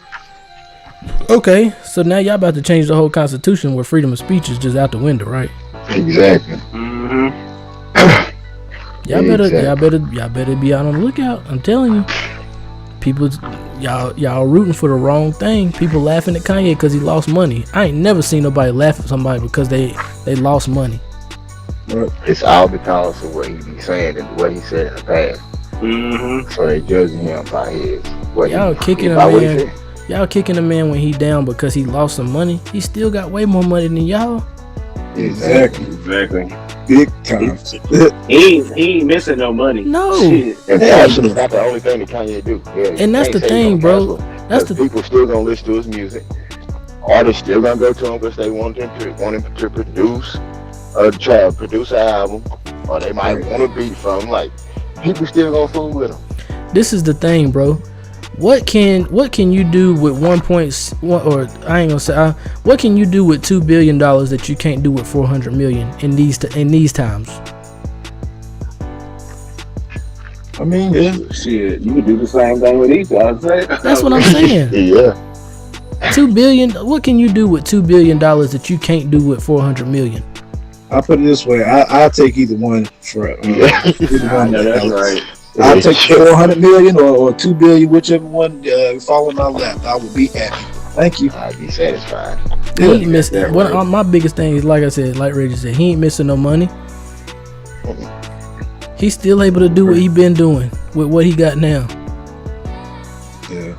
Okay, so now y'all about to change the whole constitution where freedom of speech is just out the window, right? Exactly. Mm-hmm. Y'all better be out on the lookout. I'm telling you, people, y'all rooting for the wrong thing. People laughing at Kanye because he lost money. I ain't never seen nobody laugh at somebody because they lost money. It's all because of what he be saying and what he said in the past. Mm-hmm. So they judging him by his Y'all kicking a by what he man. said. Y'all kicking a man when he down because he lost some money. He still got way more money than y'all. Exactly. Exactly. Big time. He ain't missing no money. No. Shit. And passion is not the only thing that Kanye do. Yeah, And that's you the can't say thing, he's bro. gonna cancel, That's 'cause the people still gonna listen to his music. Artists still gonna go to him because they want him to produce an album, or they might want a beat from him. Like people still gonna fool with him. This is the thing, bro. What can you do with 1.1 or I ain't gonna say what can you do with $2 billion that you can't do with 400 million in these times? I mean, Shit, you can do the same thing with each other. That's what I'm saying. Yeah. 2 billion. What can you do with $2 billion that you can't do with 400 million? I'll put it this way. I'll take either one for either I one. know that's right. I'll take 400 million or 2 billion, whichever one fall in my lap. I will be happy. Thank you. I'd be satisfied. He ain't missing. My biggest thing is, like I said, like Reggie said, he ain't missing no money. He's still able to do what he been doing with what he got now. Yeah.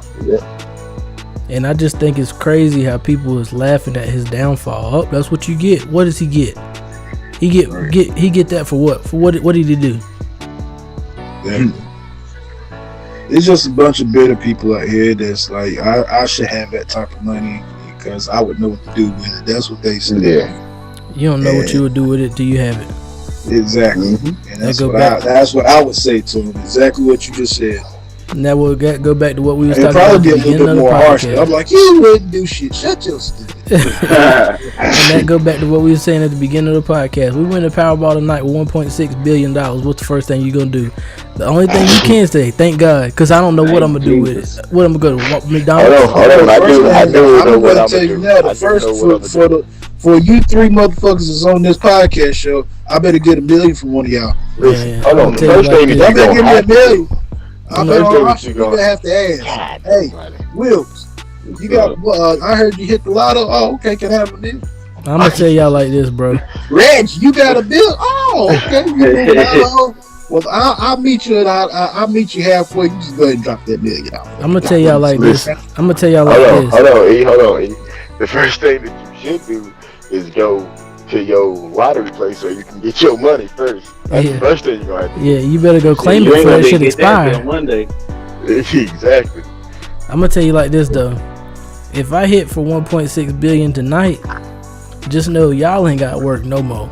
And I just think it's crazy how people is laughing at his downfall. Oh, that's what you get. What does he get? He get that for what? For what did he do? It's just a bunch of bitter people out here that's like, I should have that type of money because I would know what to do with it. That's what they say. Yeah. You don't know what you would do with it till you have it. Exactly. And that's what I would say to him. Exactly what you just said. And that will go back to what we was It'd talking about probably at be the a little beginning bit of the more harsh. podcast. I'm like, you wouldn't do shit. Shut your stupid. And that go back to what we were saying at the beginning of the podcast. We win the Powerball tonight with $1.6 billion. What's the first thing you gonna do? The only thing you can say, thank God, because I don't know what I'm gonna do with it. What I'm gonna go to McDonald's? Hold on. I do know what I'm tell gonna you do. now. The first for you three motherfuckers that's on this podcast show, I better get $1 million from one of y'all. Listen, Man, hold on. I'm The tell you first like thing this. that Y'all you better gonna give me have $1 to million. I bet you gonna have to ask. God, Hey, buddy. Wilkes, you got? I heard you hit the lotto. Oh, okay. Can I have $1 million? I'm gonna tell y'all like this, bro. Reg, you got $1 bill? Oh, okay. You hit the lotto. Well, I'll meet you. I'll meet you halfway. You just go ahead and drop that $1 million. I'm gonna tell y'all like this. I'm gonna tell y'all like Hold this. on, E. The first thing that you should do is go to your lottery place so you can get your money first. That's the first thing you're gonna have to do. Yeah, you better go claim it You ain't before gonna that be shit get that expire. bill one day. Exactly. I'm gonna tell you like this though. If I hit for 1.6 billion tonight, just know y'all ain't got work no more.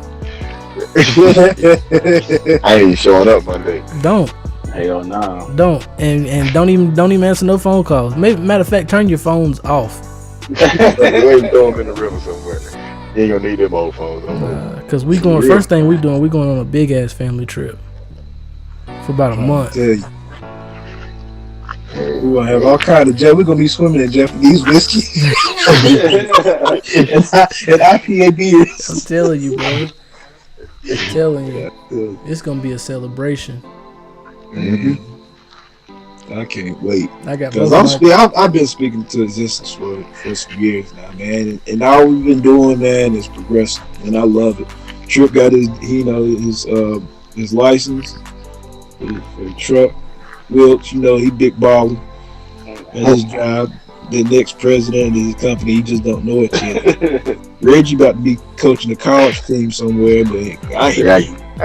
I ain't showing up Monday. Don't and don't even answer no phone calls. Matter of fact, turn your phones off. Go ahead and throw them in the river somewhere. You ain't gonna need them old phones no more. Cause we going. First thing we doing, we going on a big ass family trip for about a month. Tell you. We're gonna have all kind of We're gonna be swimming in Japanese whiskey and IPA beers. I'm telling you, bro. I'm telling you, it's gonna be a celebration. Mm-hmm. I can't wait. I got because I've been speaking to existence for some years now, man, and all we've been doing, man, is progressing, and I love it. Tripp got his license for the truck. Wilkes, he big baller at his job. The next president of his company, he just don't know it yet. Reggie about to be coaching the college team somewhere, but I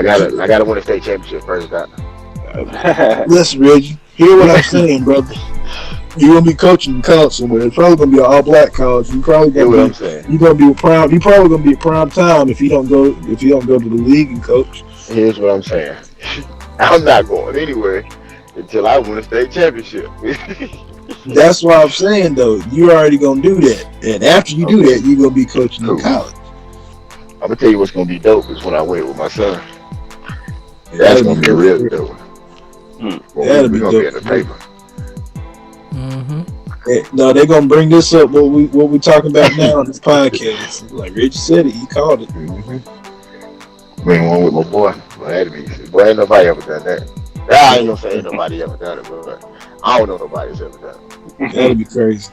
gotta win a state championship first. Listen, Reggie, hear what I'm saying, brother. You're gonna be coaching in college somewhere. It's probably gonna be an all-black college. You're probably gonna be a prime time if you don't go to the league and coach. Here's what I'm saying. I'm not going anywhere until I win a state championship. That's why I'm saying though, you're already gonna do that, and after you do that, you're gonna be coaching in college. I'm gonna tell you what's gonna be dope is when I wait with my son. That's gonna be real dope. That'll be gonna dope. be in the paper. Mm-hmm. No, they're gonna bring this up. What we talking about now on this podcast? Like Reggie said it, he called it. Bring one with my boy. Boy, ain't nobody ever done that. I ain't gonna say ain't nobody ever done it, but I don't know nobody's ever done it. That'd be crazy.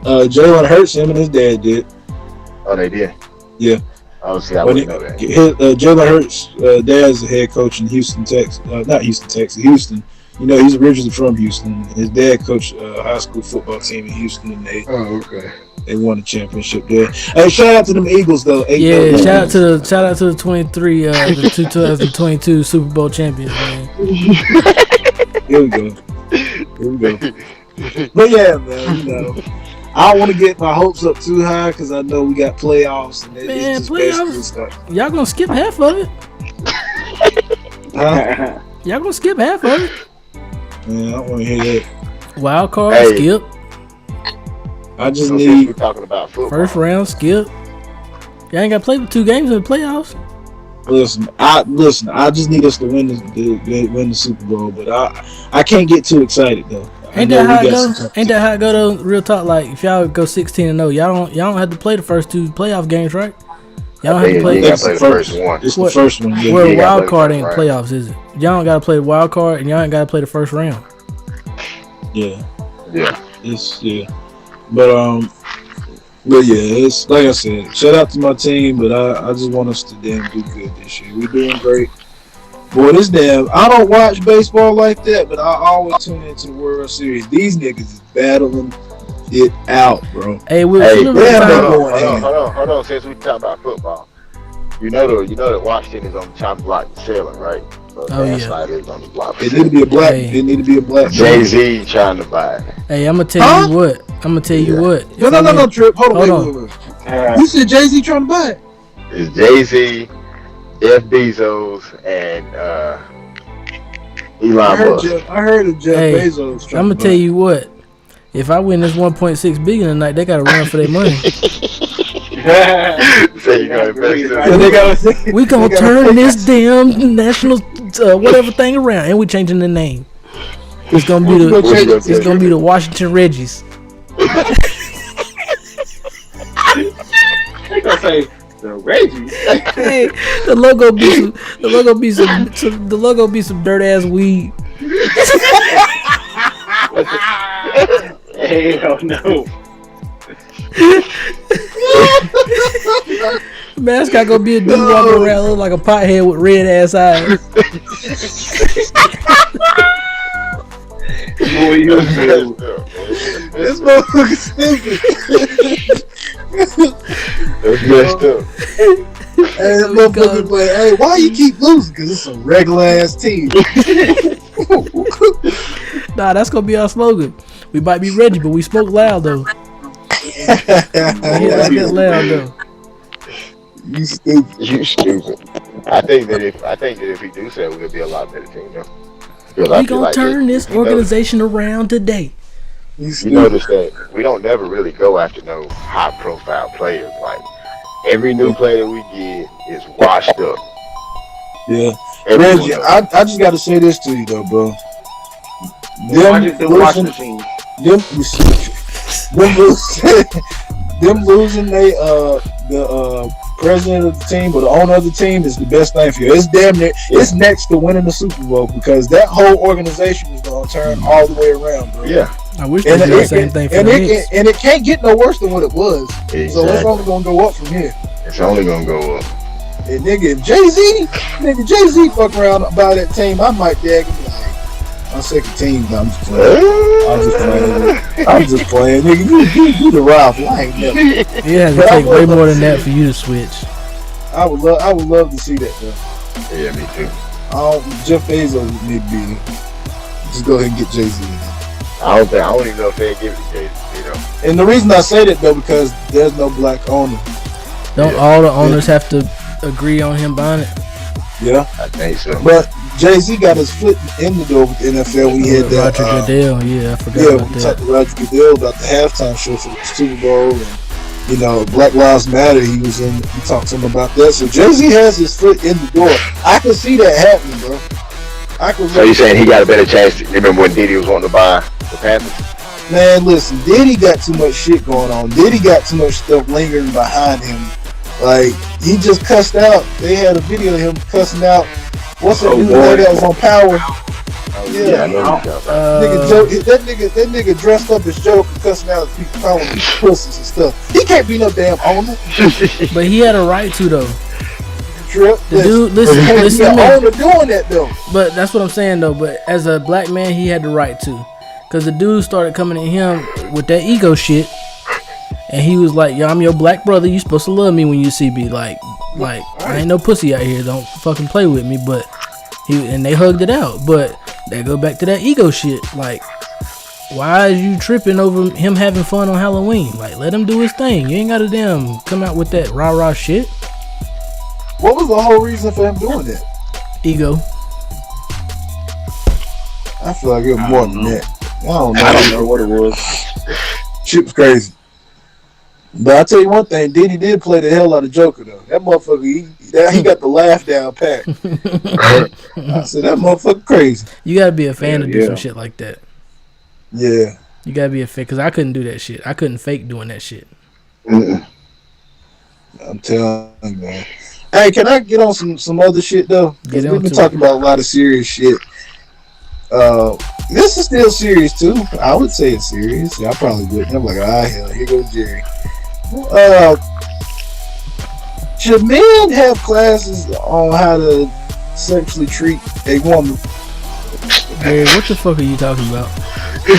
Jalen Hurts, him and his dad did. Oh, they did? Yeah. Oh, see, I wouldn't know that. Jalen Hurts' dad's the head coach in Houston, Texas. Not Houston, Texas. Houston. He's originally from Houston. His dad coached a high school football team in Houston, and they won the championship there. Hey, shout out to them Eagles though. Yeah, shout out to the 2022 Super Bowl champions, man. Here we go. But yeah, man, I don't want to get my hopes up too high because I know we got playoffs. And Man, playoffs. Y'all gonna skip half of it. Huh? Y'all gonna skip half of it. Man, I don't want to hear that. Wild card, skip. I just we're talking about football. First round, skip. Y'all ain't got to play with 2 games in the playoffs. Listen. I just need us to win the Super Bowl, but I can't get too excited though. Ain't that how it go though? Real talk, like if y'all go 16-0, y'all don't have to play the first 2 playoff games, right? Y'all don't have to play. It's the first one. It's the first one. Yeah. Well, wild card ain't playoffs, is it? Y'all don't gotta play the wild card, and y'all ain't gotta play the first round. Yeah. Yeah. But yeah, it's like I said. Shout out to my team, but I just want us to damn do good this year. We're doing great. Boy, I don't watch baseball like that, but I always tune into the World Series. These niggas is battling it out, bro. Hey, Will, Hey, remember man, the I'm time? going hold on. Since we talk about football, you know that Washington is on the chopping block for selling, right? So Oh, Dan yeah. Snyder is on the block for It need to be a selling. black. Hey. It need to be a black. Jay Z trying to buy it. Hey, I'm gonna tell Huh? you what. I'm gonna tell you Yeah. what. No, If I no, win, Trip. Hold hold on, on. wait. You said Jay Z trying to buy it. It's Jay Z, Jeff Bezos, and Elon Musk. I heard of Jeff Hey, Bezos trying I'm to gonna buy tell it. you what. If I win this 1.6 billion tonight, they gotta run for their money. So you gonna invest in So they it? gotta, We gonna they gotta turn pay this us. damn national whatever thing around, and we changing the name. It's gonna be What you gonna What you change gonna it to? it's gonna be the Washington Reggies. They gonna say the Reggie. Hey, the logo be some dirt ass weed. Hell no. Mascot gonna be a dude walking around looking like a pothead with red ass eyes. Boy, you fool. This motherfucker stupid. That's messed up. Hey, that motherfucker like, hey, why you keep losing? Because it's a regular ass team. Nah, that's gonna be our slogan. We might be Reggie, but we spoke loud though. Yeah, like that loud though. You stupid. You stupid. I think that if he do so, we'll be a lot better team though. Because I We feel gonna like turn this if you organization around today. You You stupid. notice that we don't never really go after no high profile players. Like every new player that we get is washed up. Yeah. Everyone Reggie, knows. I just got to say this to you, though, bro. I just still watch the team. Them losing the president of the team or the owner of the team is the best thing for you. It's damn near it's next to winning the Super Bowl because that whole organization is gonna turn all the way around, bro. Yeah, I wish they did the same thing for the Knicks. And it can't get no worse than what it was. So it's exactly. only gonna go up from here. It's only gonna go up. And nigga, Jay Z fuck around about that team, I might dag him like my second team. No, I'm just playing. Nigga, you the rival. I ain't never. It has to But I take would way love more to than see that it. for you to switch. I would love to see that though. Yeah, me too. Jeff Bezos need to be. Just go ahead and get Jay Z. I don't even know if they give it to Jay. You know. And the reason I say that though because there's no black owner. Don't all the owners have to agree on him buying it? Yeah, I think so. but Jay Z got his foot in the door with the NFL when he had that. Roger Goodell, yeah, I forgot Yeah, about we talked that. to Roger Goodell about the halftime show for the Super Bowl, and Black Lives Matter. He talked to him about that. So Jay Z has his foot in the door. I can see that happening, bro. So you saying he got a better chance? Remember when Diddy was wanting to buy the Panthers? Man, listen, Diddy got too much shit going on. Diddy got too much stuff lingering behind him. Like, he just cussed out. They had a video of him cussing out. What's that new guy that was on Power? Yeah, I know what you're talking about. That nigga dressed up as Joker cussing out people calling him pussies and stuff. He can't be no damn owner. But he had a right to though. Trip. The dude, listen The to me. owner doing that though. But that's what I'm saying though. But as a black man, he had the right to, cause the dude started coming at him with that ego shit, and he was like, "Yo, I'm your black brother. You supposed to love me when you see me. Like I ain't no pussy out here. Don't fucking play with me." But and they hugged it out. But they go back to that ego shit. Like, why is you tripping over him having fun on Halloween? Like, let him do his thing. You ain't gotta damn come out with that rah shit. What was the whole reason for him doing that? Ego. I feel like it was more than that. I don't know what it was. Shit was crazy. But I tell you one thing, Diddy did play the hell out of Joker though. That motherfucker, he got the laugh down pat. I said that motherfucker crazy. You gotta be a fan to do some shit like that. Yeah. You gotta be a fan, cause I couldn't do that shit. I couldn't fake doing that shit. Mm-mm. I'm telling you, man. Hey, can I get on some other shit though? Because we've been talking about a lot of serious shit. This is still serious too. I would say it's serious. Yeah, I probably wouldn't. I'm like, hell, here goes Jerry. Should men have classes on how to sexually treat a woman? Hey, what the fuck are you talking about?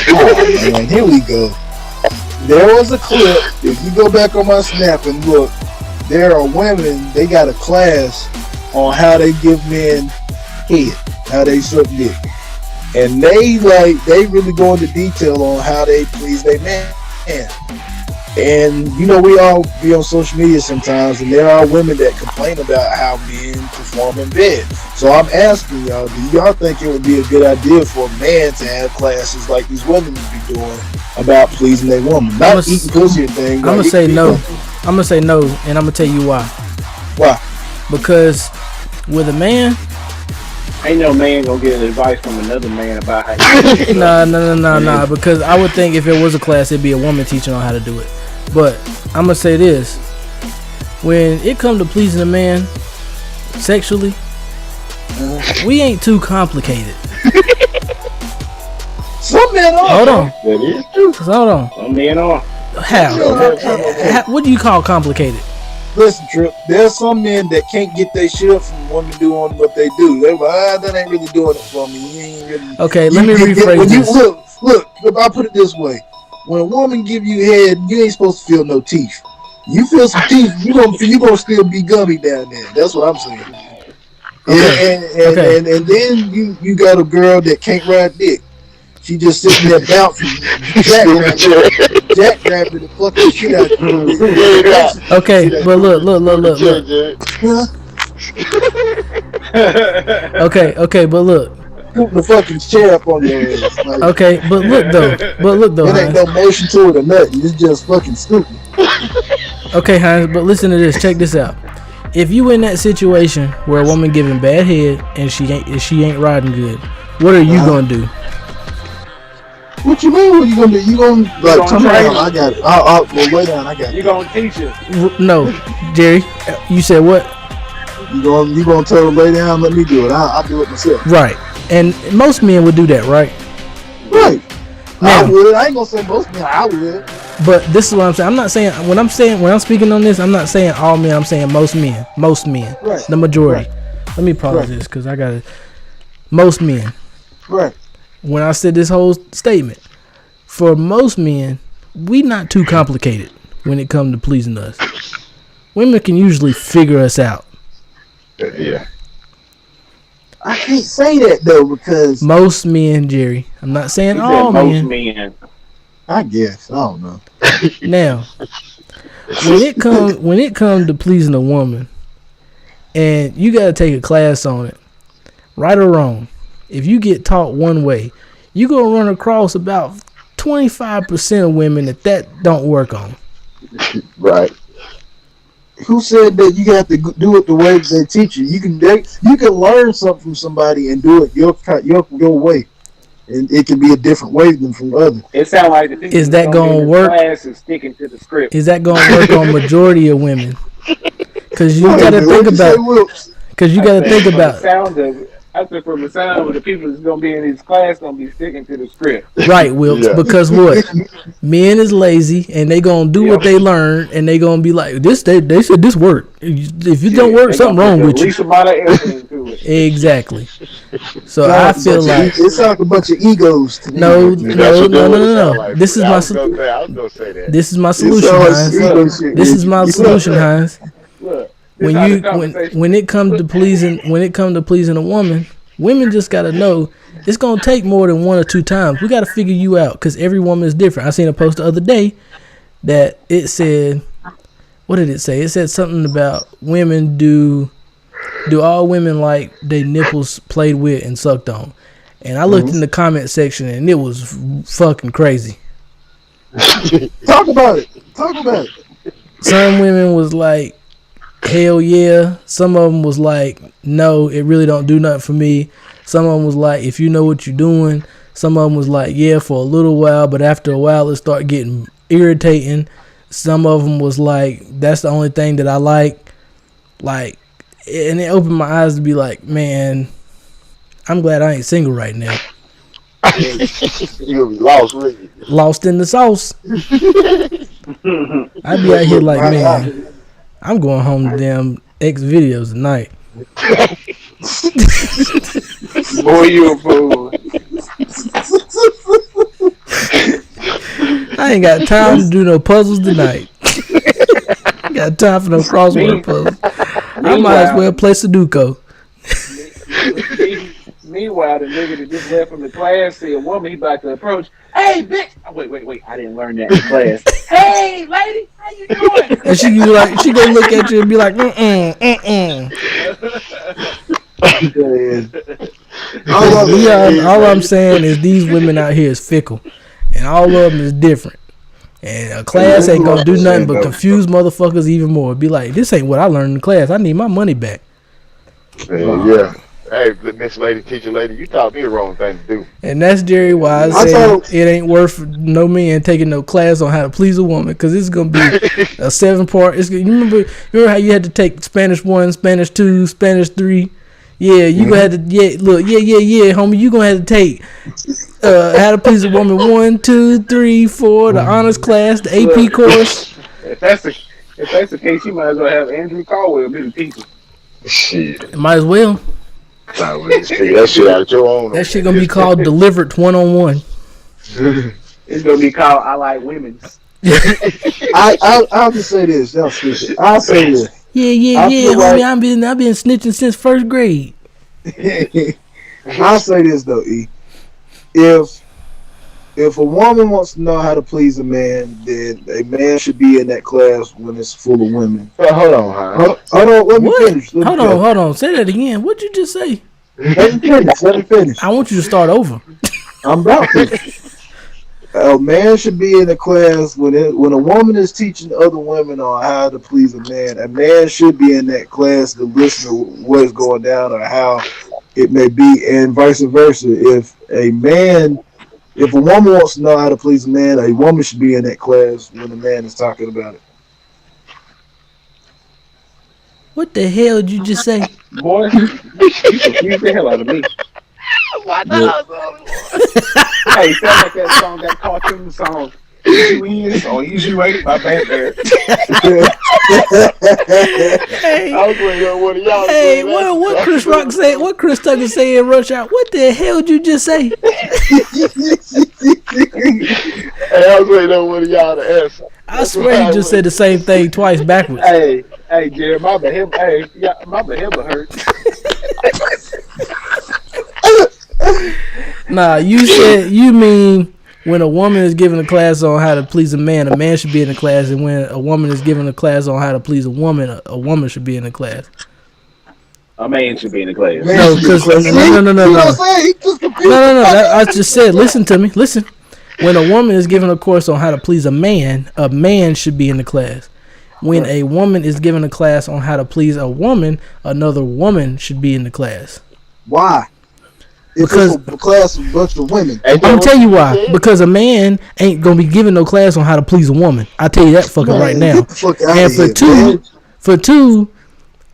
Oh man, here we go. There was a clip. If you go back on my snap and look, there are women. They got a class on how they give men head, how they suck dick, and they really go into detail on how they please their man. And you know, we all be on social media sometimes, and there are women that complain about how men perform in bed. So I'm asking y'all, do y'all think it would be a good idea for a man to have classes like these women be doing about pleasing their woman, not eating pussy and things? I'm gonna say no. I'm gonna say no, and I'm gonna tell you why. Why? Because with a man, ain't no man gonna get advice from another man about how you nah. Because I would think if it was a class, it'd be a woman teaching on how to do it. But I'm gonna say this: when it comes to pleasing a man sexually, we ain't too complicated. Some men are. Hold on. That is true. Hold on. Some men are. How? What do you call complicated? Listen, Trip, there's some men that can't get their shit up from women doing what they do. They're like, that ain't really doing it for me. You ain't really. Okay, let me rephrase this. Look, I'll put it this way. When a woman give you head, you ain't supposed to feel no teeth. You feel some teeth, you gonna still be gummy down there. That's what I'm saying. Okay. And then you got a girl that can't ride dick. She just sitting there bouncing, jackrabbing the fucking shit out of you. Okay, but look. Okay, but look. Put the fucking chair up on your ass. Like, okay, but look though. There ain't no motion to it or nothing. It's just fucking stupid. Okay, Hines, but listen to this. Check this out. If you in that situation where a woman giving bad head and she ain't riding good, what are you gonna do? What you mean? What you gonna do? You gonna like turn around? I got it. I'll lay down. I got it. You gonna teach her? No, Jerry. You said what? You gonna tell her lay down? Let me do it. I'll do it myself. Right. And most men would do that, right? Right. Now, I would. I ain't gonna say most men. I would. But this is what I'm saying. I'm not saying when I'm speaking on this. I'm not saying all men. I'm saying most men. Most men. Right. The majority. Right. Let me pause this because I got it. Most men. Right. When I said this whole statement, for most men, we not too complicated when it comes to pleasing us. Women can usually figure us out. Yeah. I can't say that though because most men, Jerry. I'm not saying all most men. I guess I don't know. Now, when it comes to pleasing a woman, and you got to take a class on it, right or wrong. If you get taught one way, you gonna run across about 25% of women that don't work on. Right. Who said that you have to do it the way they teach you? You can learn something from somebody and do it your way, and it can be a different way than from others. It sounds like the people is that gonna work? Class is sticking to the script. Is that gonna work on majority of women? Because you gotta think about. Because you gotta think about. I think from the sound of the people that's gonna be in this class gonna be sticking to the script. Right, Wilkes, because what? Men is lazy and they gonna do what they learn and they gonna be like, they said this worked. If it don't work, something wrong with you. Least amount of effort into it. Exactly. So I feel like it's like a bunch of egos to me. No. Like, This is my solution, Hines. This is my solution, Hines. Look. When it comes to pleasing a woman, women just gotta know it's gonna take more than one or two times. We gotta figure you out because every woman is different. I seen a post the other day that it said, what did it say? It said something about women do all women like they nipples played with and sucked on, and I looked in the comment section and it was fucking crazy. Talk about it. Some women was like, hell yeah. Some of them was like, no, it really don't do nothing for me. Some of them was like, if you know what you're doing. Some of them was like, yeah, for a little while, but after a while it start getting irritating. Some of them was like, that's the only thing that I like. Like, and it opened my eyes to be like, man, I'm glad I ain't single right now. You'll be lost, with you? Lost in the sauce. I'd be out here like, man, I'm going home to damn X videos tonight. Boy, you a fool. I ain't got time to do no puzzles tonight. Ain't got time for no crossword puzzles. I might as well play Sudoku. Meanwhile, the nigga that just left from the class see a woman he about to approach. Hey, bitch! Oh, wait! I didn't learn that in class. Hey, lady, how you doing? And she gonna look at you and be like, all I'm saying is these women out here is fickle, and all of them is different. And a class ain't gonna do nothing but confuse motherfuckers even more. Be like, this ain't what I learned in class. I need my money back. Yeah. Hey, Miss Lady, teacher lady, you taught me the wrong thing to do. And that's Jerry why I say it ain't worth no man taking no class on how to please a woman, because it's gonna be a 7-part. You remember how you had to take Spanish 1, Spanish 2, Spanish 3. Yeah, you gonna have to homie. You gonna have to take how to please a woman 1, 2, 3, 4, the honors class, the AP course. If that's the case, you might as well have Andrew Caldwell be the teacher. Shit. Might as well. That shit out your own. That shit gonna be called Delivered 1-on-1. It's gonna be called I Like Women's. I'll just say this. I'll say this. Yeah, homie. I've been snitching since first grade. I'll say this though, E. If a woman wants to know how to please a man, then a man should be in that class when it's full of women. Hold on, Hold on, let me finish. Hold on. Say that again. What'd you just say? Let me finish. I want you to start over. I'm about to. A man should be in a class when a woman is teaching other women on how to please a man should be in that class to listen to what is going down or how it may be, and vice versa. If a woman wants to know how to please a woman should be in that class when the man is talking about it. What the hell did you just say? Boy, you confused the hell out of me. Why not? Hey, sound like that song, that cartoon song. Easy wins or easy wait, my bad there. Hey, I was waiting on one of y'all. hey, what Chris Rock said? What Chris Tucker said in Rush Hour? What the hell did you just say? Hey, I was waiting on one of y'all to answer. I swear you just said the same thing twice backwards. Hey, Jerry, my behavior hurt. Nah, you mean when a woman is giving a class on how to please a man should be in the class, and when a woman is giving a class on how to please a woman should be in the class. A man should be in the class. No, because no. I just said, listen to me. Listen. When a woman is giving a course on how to please a man should be in the class. When a woman is giving a class on how to please a woman, another woman should be in the class. Why? Because it's a class of a bunch of women. I'm gonna tell you why. Because a man ain't gonna be giving no class on how to please a woman. I tell you that fucking right now. And for two,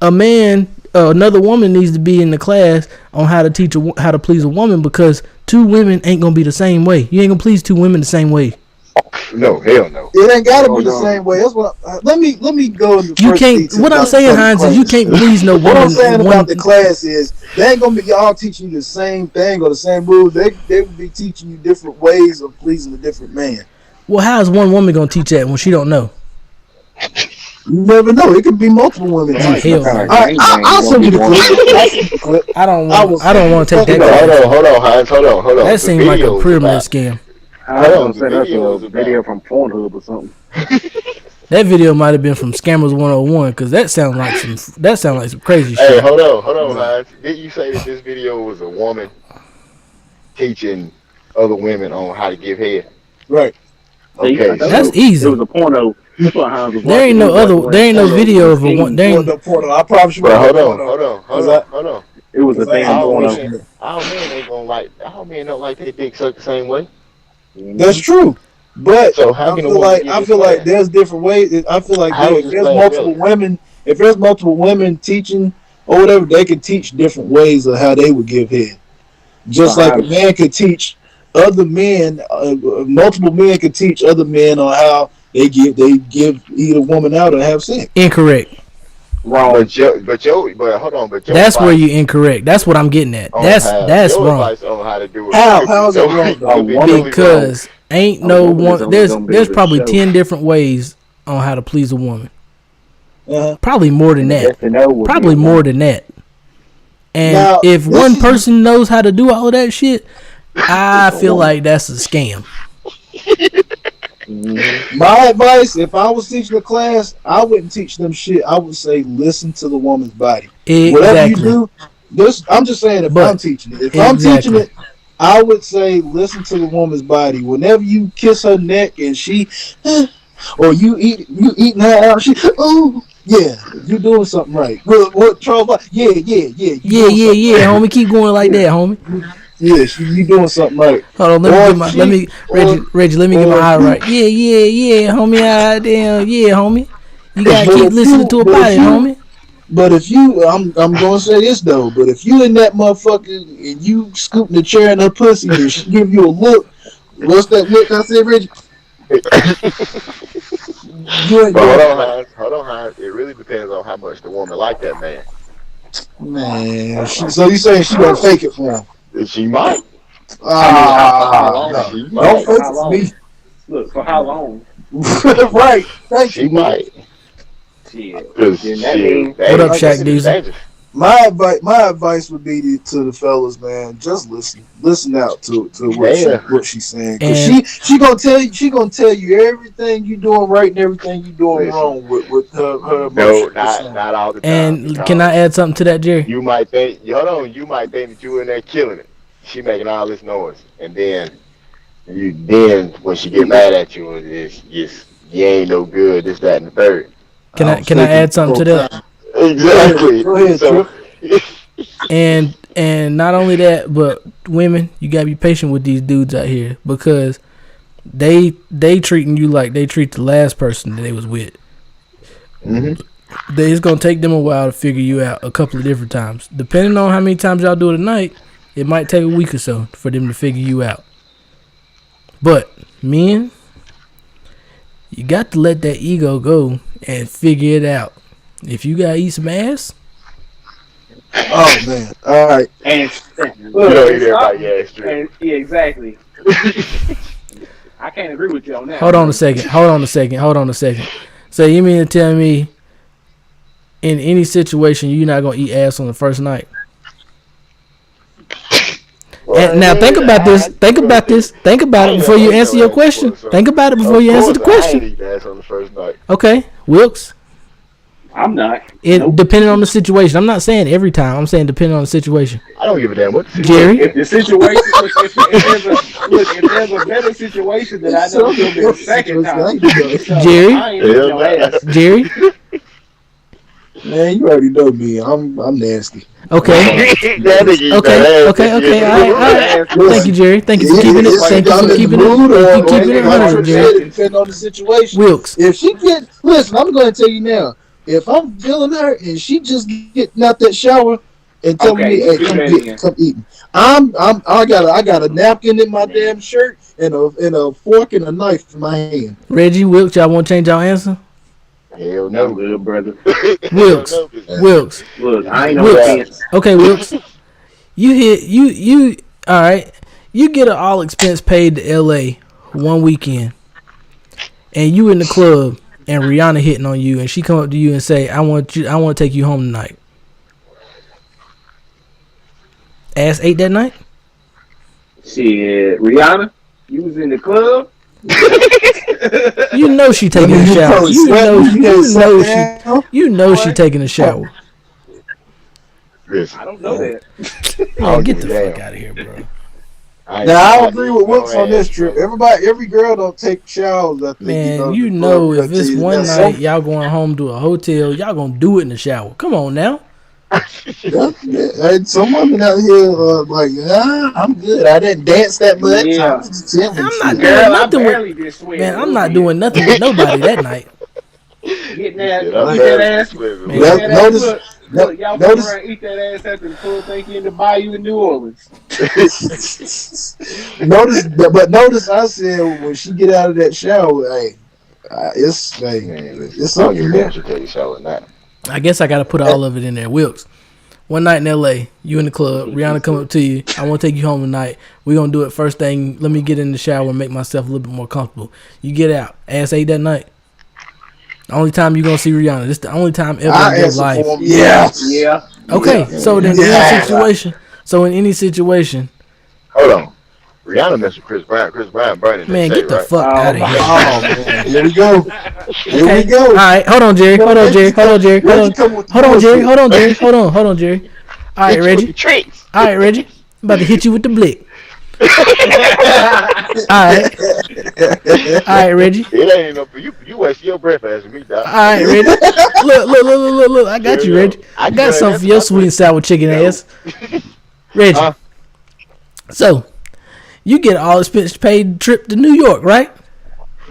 a man, another woman needs to be in the class on how to teach how to please a woman, because two women ain't gonna be the same way. You ain't gonna please two women the same way. No, hell no. It ain't gotta be the same way. That's what. Let me go into. You can't. What I'm saying, Hines, is you can't please no woman. What I'm saying about the class is they ain't gonna be all teaching you the same thing or the same rules. They will be teaching you different ways of pleasing a different man. Well, how is one woman gonna teach that when she don't know? You never know. It could be multiple women. Hell no. I'll send you the clip. I don't want to take that. Hold on, Hines. Hold on. That seems like a pyramid scam. I was gonna say that's a video from Pornhub or something. That video might have been from Scammers 101, because that sounds like some crazy shit. Hey, hold on, Hines. Did you say that this video was a woman teaching other women on how to give head? Right. Okay, that's easy. It was a porno. There ain't no video of a one. I promise you. Hold on. It was a thing. All men ain't gonna like. All men don't like their dick sucked the same way. That's true, but so I feel like there's different ways. I feel like if there's multiple women teaching or whatever, they can teach different ways of how they would give head. Just like a man could teach other men, multiple men could teach other men on how they give either woman out or have sex. Incorrect. Wrong. But hold on. That's where you incorrect. That's what I'm getting at. That's wrong. On how to do it. How is it wrong? Because Ain't A no woman is one. only gonna be There's able to probably show. 10 different ways on how to please a woman. Uh-huh. Probably more than And the that. best to know would be a Probably more woman. than that. And Now, if this one is person knows how to do all that shit, I It's a feel woman. like that's a scam. Mm-hmm. my advice. If I was teaching a class, I wouldn't teach them shit. I would say listen to the woman's body. Whatever you Exactly. do, this. I'm just saying. If I'm But teaching it, if I'm teaching exactly. it, I would say listen to the woman's body. Whenever you kiss her neck and she, or you eating her out, she, oh yeah, you doing something right. What Charles? Yeah, you Yeah, doing yeah, something yeah, right. homie. Keep going like Yeah, that, homie. yes, you doing something right. Hold on, let me Or get if my she, Reggie, let me get my or if eye you, right. Yeah, yeah, yeah, homie. Damn, yeah, homie. You gotta but keep if listening you, to a but if body, you, homie. but if you, I'm gonna say this though. But if you in that motherfucker and you scooting the chair in her pussy and she give you a look, what's that look I said, Reggie? You ain't But hold doing it on, right, Hines. Hold on, Hines. It really depends on how much the woman like that man. man. So you saying she gonna fake it for him? She might. I mean, for how Ah, long? no, She don't might. For fake how it for long? me. Look, for how long? Right. Thank She you, Will. might. Shit. Cause Then that shit, means What up, that Like I Shaq shit said, is Diesel? dangerous. my advice would be to the fellas, man. Just listen out to Yeah. what she's saying, cause And she gonna tell you everything you doing right and everything you doing Listen. wrong with her No, emotions. Just not saying. not all the time. and can I Because add something to that, Jerry? you might think, hold on, you might think that you in there killing it. She making all this noise, and then when she get mad at you, it's you ain't no good. This, that, and the third. Can I'm I speaking add something to that? profound. Exactly. Go ahead, So Trip. And not only that, but women, you gotta be patient with these dudes out here because they treating you like they treat the last person that they was with. mhm. It's gonna take them a while to figure you out a couple of different times. Depending on how many times y'all do it a night, it might take a week or so for them to figure you out. But men, you got to let that ego go and figure it out. If you gotta eat some ass, Oh man. All right. and You look don't and eat stop everybody ass strip. and yeah, exactly. I can't agree with you on that hold one. on a second. Hold on a second. Hold on a second. So you mean to tell me in any situation you're not gonna eat ass on the first night? And now think about this. Think about this. Think about I it ain't before never you ate answer no your ass before, question. so Think about it before of you answer course the I ain't question. eating ass on the first night. Okay, Wilkes. I'm not. It Nope. depending on the situation. I'm not saying every time. I'm saying depending on the situation. I don't give a damn what the Jerry, situation If is. the situation, if there's a better situation that I It's know so it's gonna be a different second situation. I time, ain't know. so Jerry, I ain't eating Hell no nah. ass. Jerry. Man, you already know me. I'm nasty. Okay, That nigga eat okay, that ass okay, if he in okay. the All right, Eating all mood. that right. ass, Thank boy. you, Jerry. Thank you for It, keeping it. it's Thank you either for I'm in the keeping it. mood Thank you Go ahead, keeping let it me like talk 100, Trip to said, Jerry. it seconds. depends on the situation. Wilkes. If she get, listen, I'm going to tell you now. If I'm feeling her and she just getting out that shower and telling me, Okay, "Hey, do that then. come eat," I got a napkin in my damn shirt and a fork and a knife in my hand. Reggie, Wilkes, y'all want to change y'all answer? Hell I'm no. good, brother. Hell Wilkes, no. 'Cause Wilkes, Look, I ain't you on the Wilkes. savage. fence. Okay, Wilkes. You. All right. You get an all expense paid to L.A. one weekend, and you in the club, and Rihanna hitting on you, and she come up to you and say, I want to take you home tonight." Ass ate that night. Shit, Rihanna, you was in the club. You know she That taking a means you shower. probably slept. You can't sat down. You know she Boy, taking a shower. Listen, I don't know that. I Man, don't get give a the fuck damn. out of here, bro. I Now am I not agree eating with no Wilkes on this ass, trip. brother. Every girl don't take showers after they get Man, out of you the club. know I'm if gonna tell it's you now. one night y'all going home to a hotel, y'all gonna do it in the shower. Come on now. Some women out here like, I'm good. I didn't dance that much. I Yeah, was just chilling. I'm not Shit. doing girl, I nothing with barely did sweat man. a I'm little not bit. doing nothing with nobody that night. Getting He that, said, I eat Like, that barely been ass, swimming. eat What? that ass. notice, Look, y'all fuck notice, around, eat that ass after the club. Think you in the bayou in New Orleans. notice. I said when she get out of that shower, hey, Man, listen, it's I don't something give a damn there. what you take a shower or not. I guess I gotta put all of it in there. Wilkes, One night in L.A., you in the club, Rihanna come up to you. I want to take you home tonight. We're going to do it first thing. Let me get in the shower and make myself a little bit more comfortable. You get out. Ass ate that night. The only time you're going to see Rihanna. This the only time ever I in your answer life. for him. Yes. Yeah. Okay, Yeah. so then in any situation, Hold on. Rihanna messed with Chris Brown. Chris Brown burning man, that get the right? fuck out of my here. Oh man, here we go. Here Okay. we go. All right, hold on, Jerry. Hold on, Jerry. Hold on, Jerry. Hold on. Hold on, Jerry. Hold on, Jerry. Hold on, Jerry. All right, Hit you with Reggie. the tricks. All right, Reggie. I'm about to hit you with the blick. Alright. Alright, Reggie. It ain't no you waste your breath asking me, dog. Alright, Reggie. Look. I got you, Reggie. I got something for your sweet and sour chicken ass. Reggie. So, you get an all expense paid trip to New York, right?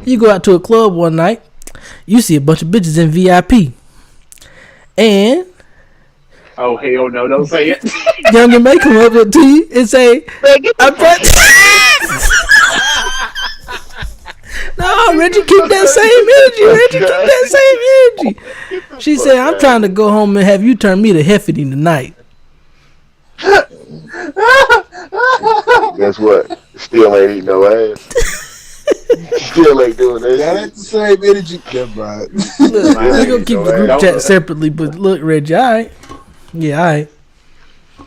You go out to a club one night. You see a bunch of bitches in VIP. And oh hell no! Don't say it. Young and May come up to you and say, I'm trying to... No, Reggie, keep that same energy. Reggie, keep that same energy. She said, I'm trying to go home and have you turn me to Heffany tonight. Guess what? Still ain't eating no ass. Still ain't doing that That shit. ain't the same energy. Never mind. Look, we're going to keep the group chat separately, but look, Reggie, all right. Yeah, all right.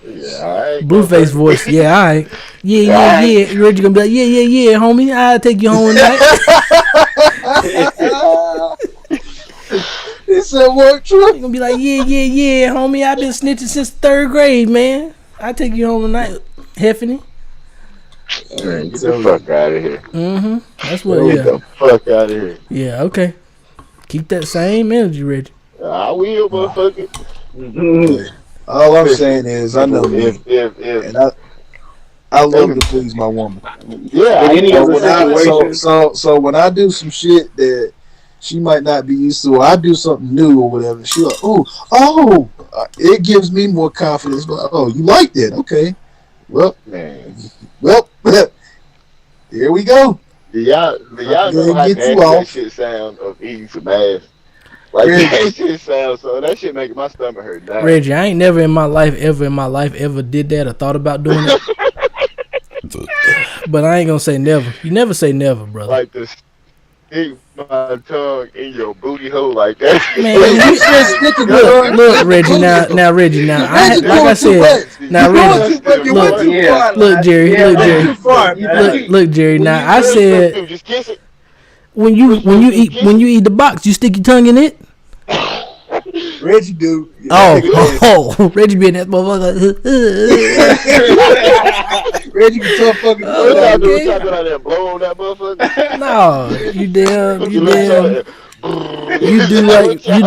Yeah, all right. Blueface voice, yeah, all right. Yeah. Reggie going to be like, yeah, homie. I'll take you home tonight. He said, what, true? You're going to be like, yeah, homie. I've been snitching since 3rd grade, man. I'll take you home tonight, Heffany. Man, get the fuck out of here. Mm-hmm. That's what, Get the fuck out of here. Yeah, okay. Keep that same energy, Reggie. I will, motherfucker. All I'm saying is, I know me, If and I love to please my woman. yeah, In any other situation. So when I do some shit that she might not be used to, or I do something new or whatever, she like, oh, it gives me more confidence. But oh, you like that? Okay, well, here we go. Do y'all know how Get you nasty that off. shit sound of eating some ass? Like that shit sounds so that shit making my stomach hurt. Now. Reggie, I ain't never in my life ever did that or thought about doing it. But I ain't gonna say never. You never say never, brother. Like to stick my tongue in your booty hole like that. Man, look, Reggie. Now, Reggie. Now, like I said, now, Reggie. Look, Jerry. Look, Jerry. Now, I said, just kiss it. when you eat the box, you stick your tongue in it. Reggie do. Oh, Reggie be in that motherfucker. Reggie can tough fucking. What y'all do? Y'all go out there and blow on that motherfucker? No, you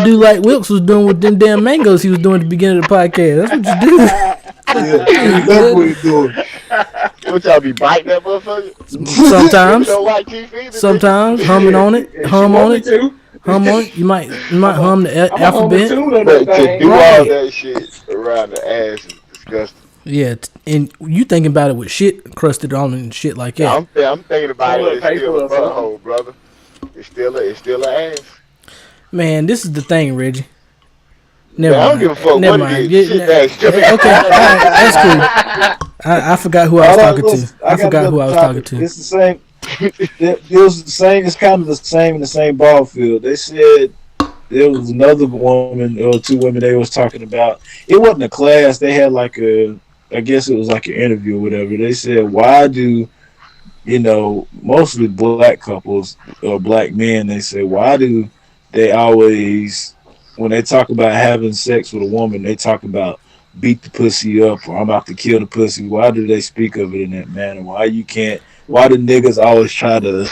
do like Wilkes was doing with them damn mangoes he was doing at the beginning of the podcast. That's what you do. That's what he's doing. What y'all be biting that motherfucker? Sometimes, Don't like teeth either, sometimes humming on it, hum on it. Hum on it. You might hum the alphabet. But to do all that shit around the ass is disgusting. Yeah, and you thinking about it with shit crusted on and shit like that. I'm thinking about it. It's still a butthole, brother. It's still an ass. Man, this is the thing, Reggie. Never I don't mind. give a fuck Never what mind. it is. Okay, all right, that's cool. I forgot who I was talking to. I forgot who I was talking to. It's the same. It was the same. It's kind of the same in the same ball field. They said there was another woman or two women they was talking about. It wasn't a class. They had like I guess it was like an interview or whatever. They said, why do, mostly black couples or black men, they say, why do they always, when they talk about having sex with a woman, they talk about beat the pussy up or I'm about to kill the pussy. Why do they speak of it in that manner? Why do niggas always try to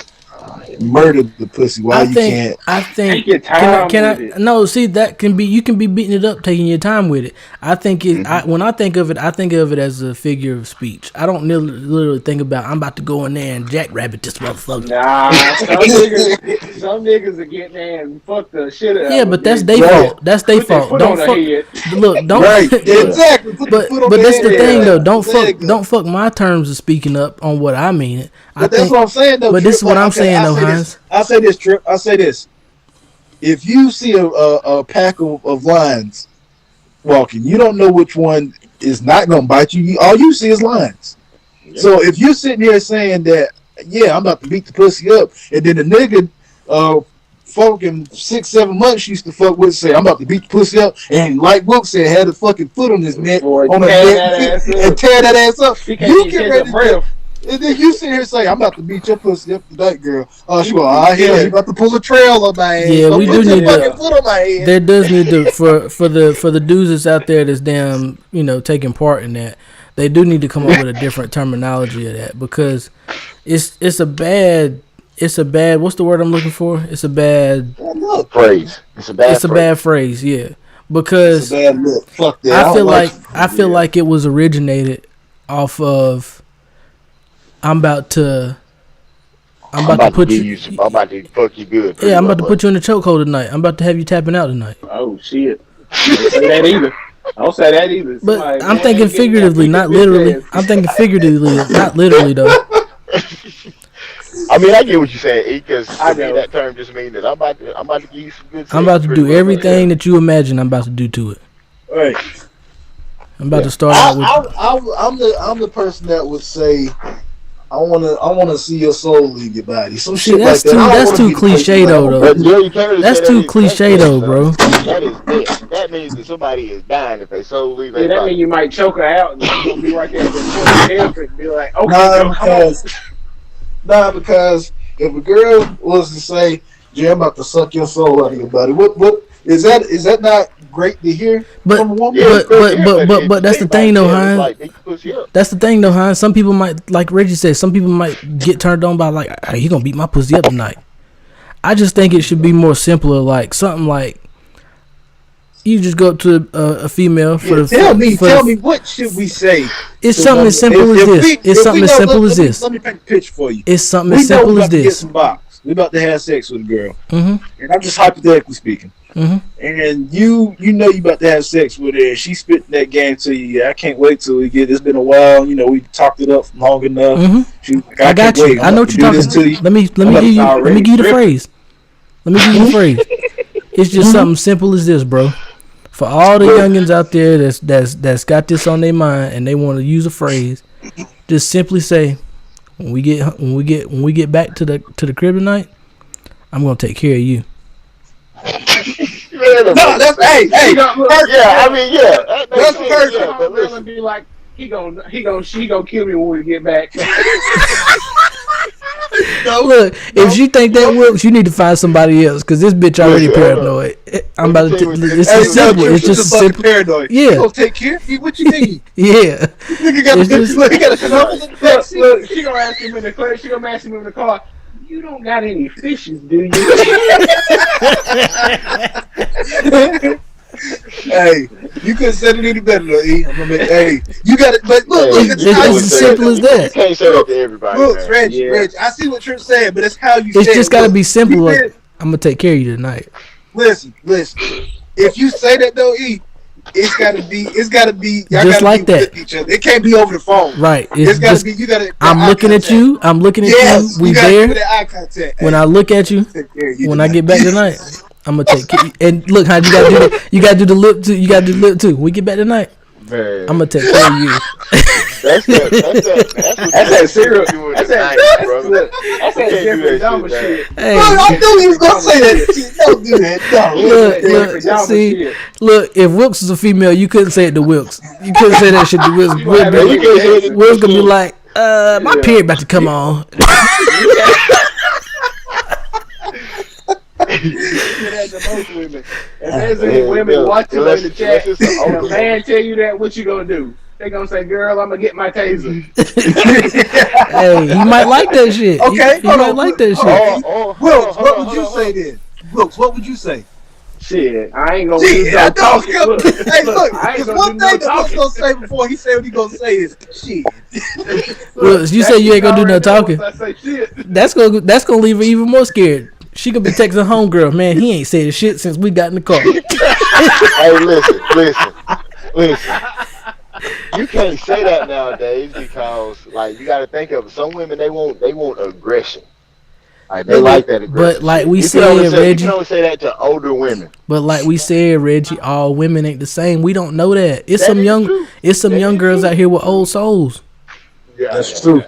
murder the pussy? Why you can't? I think. Take your time Can with I? No, see that can be. You can be beating it up, taking your time with it. I think it. When I think of it as a figure of speech. I don't literally think about I'm about to go in there and jackrabbit this motherfucker. Nah, some niggas are getting there and fuck the shit out. Yeah, but that's their fault. That's their fault. Don't fuck. Look, don't. Right, exactly. But that's the thing though. Don't fuck my terms of speaking up on what I mean. But that's what I'm saying though. But this is what I'm saying though, Hines. I say this, Trip. I say this. If you see a pack of lions walking. You don't know which one is not gonna bite you. All you see is lines. Yeah. So if you're sitting here saying that, yeah, I'm about to beat the pussy up, and then the nigga, folk in 6-7 months used to fuck with say, I'm about to beat the pussy up, and like Wilk said, had a fucking foot on his neck, Boy, on the tear neck, that ass and up. tear that ass up. He can't You even get catch ready a breath. and then you sit here and say, I'm about to beat your pussy up tonight, girl. Oh, she going, hell, you about to pull a trail on my ass. Yeah, Don't we put do your need fucking to. foot on my head. There does need to for the dudes that's out there that's damn taking part in that. They do need to come up with a different terminology of that because it's a bad what's the word I'm looking for? It's a bad Look, Phrase. It's a bad phrase. bad phrase, yeah. it's Because a bad look. Fuck that. I feel like yeah. like it was originated off of I'm about to put give you. I'm about to fuck you good. Yeah, I'm about to put you in the chokehold tonight. I'm about to have you tapping out tonight. Oh shit! Don't say that either. Don't say that either. But Somebody, I'm man, thinking get that figuratively, beat not this bitch literally. ass. I'm thinking figuratively, not literally though. I mean, I get what you're saying, because I to me know. that term just means that I'm about to give you some good sex. I'm about to pretty do much, everything that you imagine I'm about to do to it. Right. I'm about to start out with. I'm the person that would say, I wanna see your soul leave your body. Some See, shit that's like that. too- I don't that's wanna too be the person cliche, like, though, But yeah, you can't really That's say too that is- cliche, that's though, dead, bro. That is dead. That means that somebody is dying if they soul leave Yeah, their that body. means you might choke her out and she's gonna be right there at the point of and be like, okay, Nah, girl, come on. because if a girl was to say, "Jay, I'm about to suck your soul out of your body," what is that? Is that not great to hear But from a woman? Yeah, but that's the thing though, It's Hines. like, they pussy up. That's the thing though, Hines. Some people might, like Reggie said, some people might get turned on by like, hey, you gonna beat my pussy up tonight. I just think it should be more simpler, like something like you just go up to a female for the Tell for me, what should we say? It's to something women? as simple If as this. we- It's if something we as know- simple let- as let me- this. Let me paint a picture for you. It's something We as know simple we as about to get this. some box. We about to have sex with a girl, Mhm. and I'm just hypothetically speaking. Mhm. And you know you about to have sex with her. And she spitting that game to you. I can't wait till we get. It's been a while. You know we talked it up long enough. Mhm. She was like, I got can't you. wait. I I'm know about what to you're do this talking. to you. Let me already give you the ripping. phrase. Let me give you the phrase. It's just something simple as this, bro. For all the youngins out there that's got this on their mind and they want to use a phrase, just simply say, when we get back to the crib tonight, I'm gonna take care of you. Man, No, that's hey. She gonna look, yeah, I mean, yeah. That makes That's sense, perfect. yeah, but girl listen. and be like, she gonna kill me when we get back. Look, if you think that works, you need to find somebody else because this bitch already Listen, hold paranoid. I'm Let me about tell to. you what- It's Hey, just simple. You're It's just fucking simple. paranoid. Yeah. You gonna take care of me? What you mean? Yeah. Nigga got It's just- he got a shovel in the back Look, seat. look, she gonna ask him in the car. She gonna ask him in the car. You don't got any fishes, do you? Hey, you couldn't say it any better, though, E. I'm gonna make, hey, you got it, but look, Hey, it's you how know you what as say simple it. as that. You can't say that to everybody, Look, man. Reggie, Yeah. Reggie, I see what you're saying, but it's how you It's say just it. gotta Look, be simple. you Like, said- I'm gonna take care of you tonight. listen. If you say that though, E, it's gotta be. Y'all Just gotta like be that. with each other. It can't be over the phone. Right. It's gotta just, be. You gotta. I'm eye looking at contact. you. I'm looking at Yes, you. We you gotta there. do that eye contact. When Hey, I look at you, take care of you when I tonight. get back tonight, I'm gonna take care. And look, how you gotta do that. You gotta do the lip too. You gotta do the lip too. When we get back tonight, Man. I'm gonna take care of you. That's That serial. That's that. brother. Look, that's that You can't do Jeffrey that Dahmer shit, shit. Hey, Look, I knew he was gonna say that. Shit. Don't do that. No. look, Jeffrey Dahmer see, shit. look. If Wilkes was a female, you couldn't say it to Wilkes. You couldn't say that shit to Wilkes. You gonna have Man, you Michael can't say Jackson. it. Wilkes gonna be like, my Yeah. period about to come on. That to most women. If there's Yeah, any women yeah. watching Unless- in the chat, unless it's and a older man tell you that, what you gonna do? They gonna say, "Girl, I'm gonna get my taser." Hey, he might like that shit. Okay, he hold might on. like that Hold shit. on. Wilkes, what would you say then? Wilkes, what would you say? Shit, I ain't gonna Shit, do no I know. talking. Look, Hey, look, I ain't because gonna one do no thing that Wilkes talking. gonna say before he say what he gonna say is shit. Wilkes, you say you ain't gonna do no talking. I say shit. That's gonna leave her even more scared. She gonna be texting homegirl, man. He ain't said shit since we got in the car. Hey, listen. You can't say that nowadays because, like, you got to think of it. Some women they want aggression. Like, they like that aggressive But like shit. we You can only said, say, you Reggie. can only say that to older women. But like we said, Reggie, all women ain't the same. We don't know that. It's That some is young, true. it's some That young is girls true. out here with old souls. Yeah, That's true.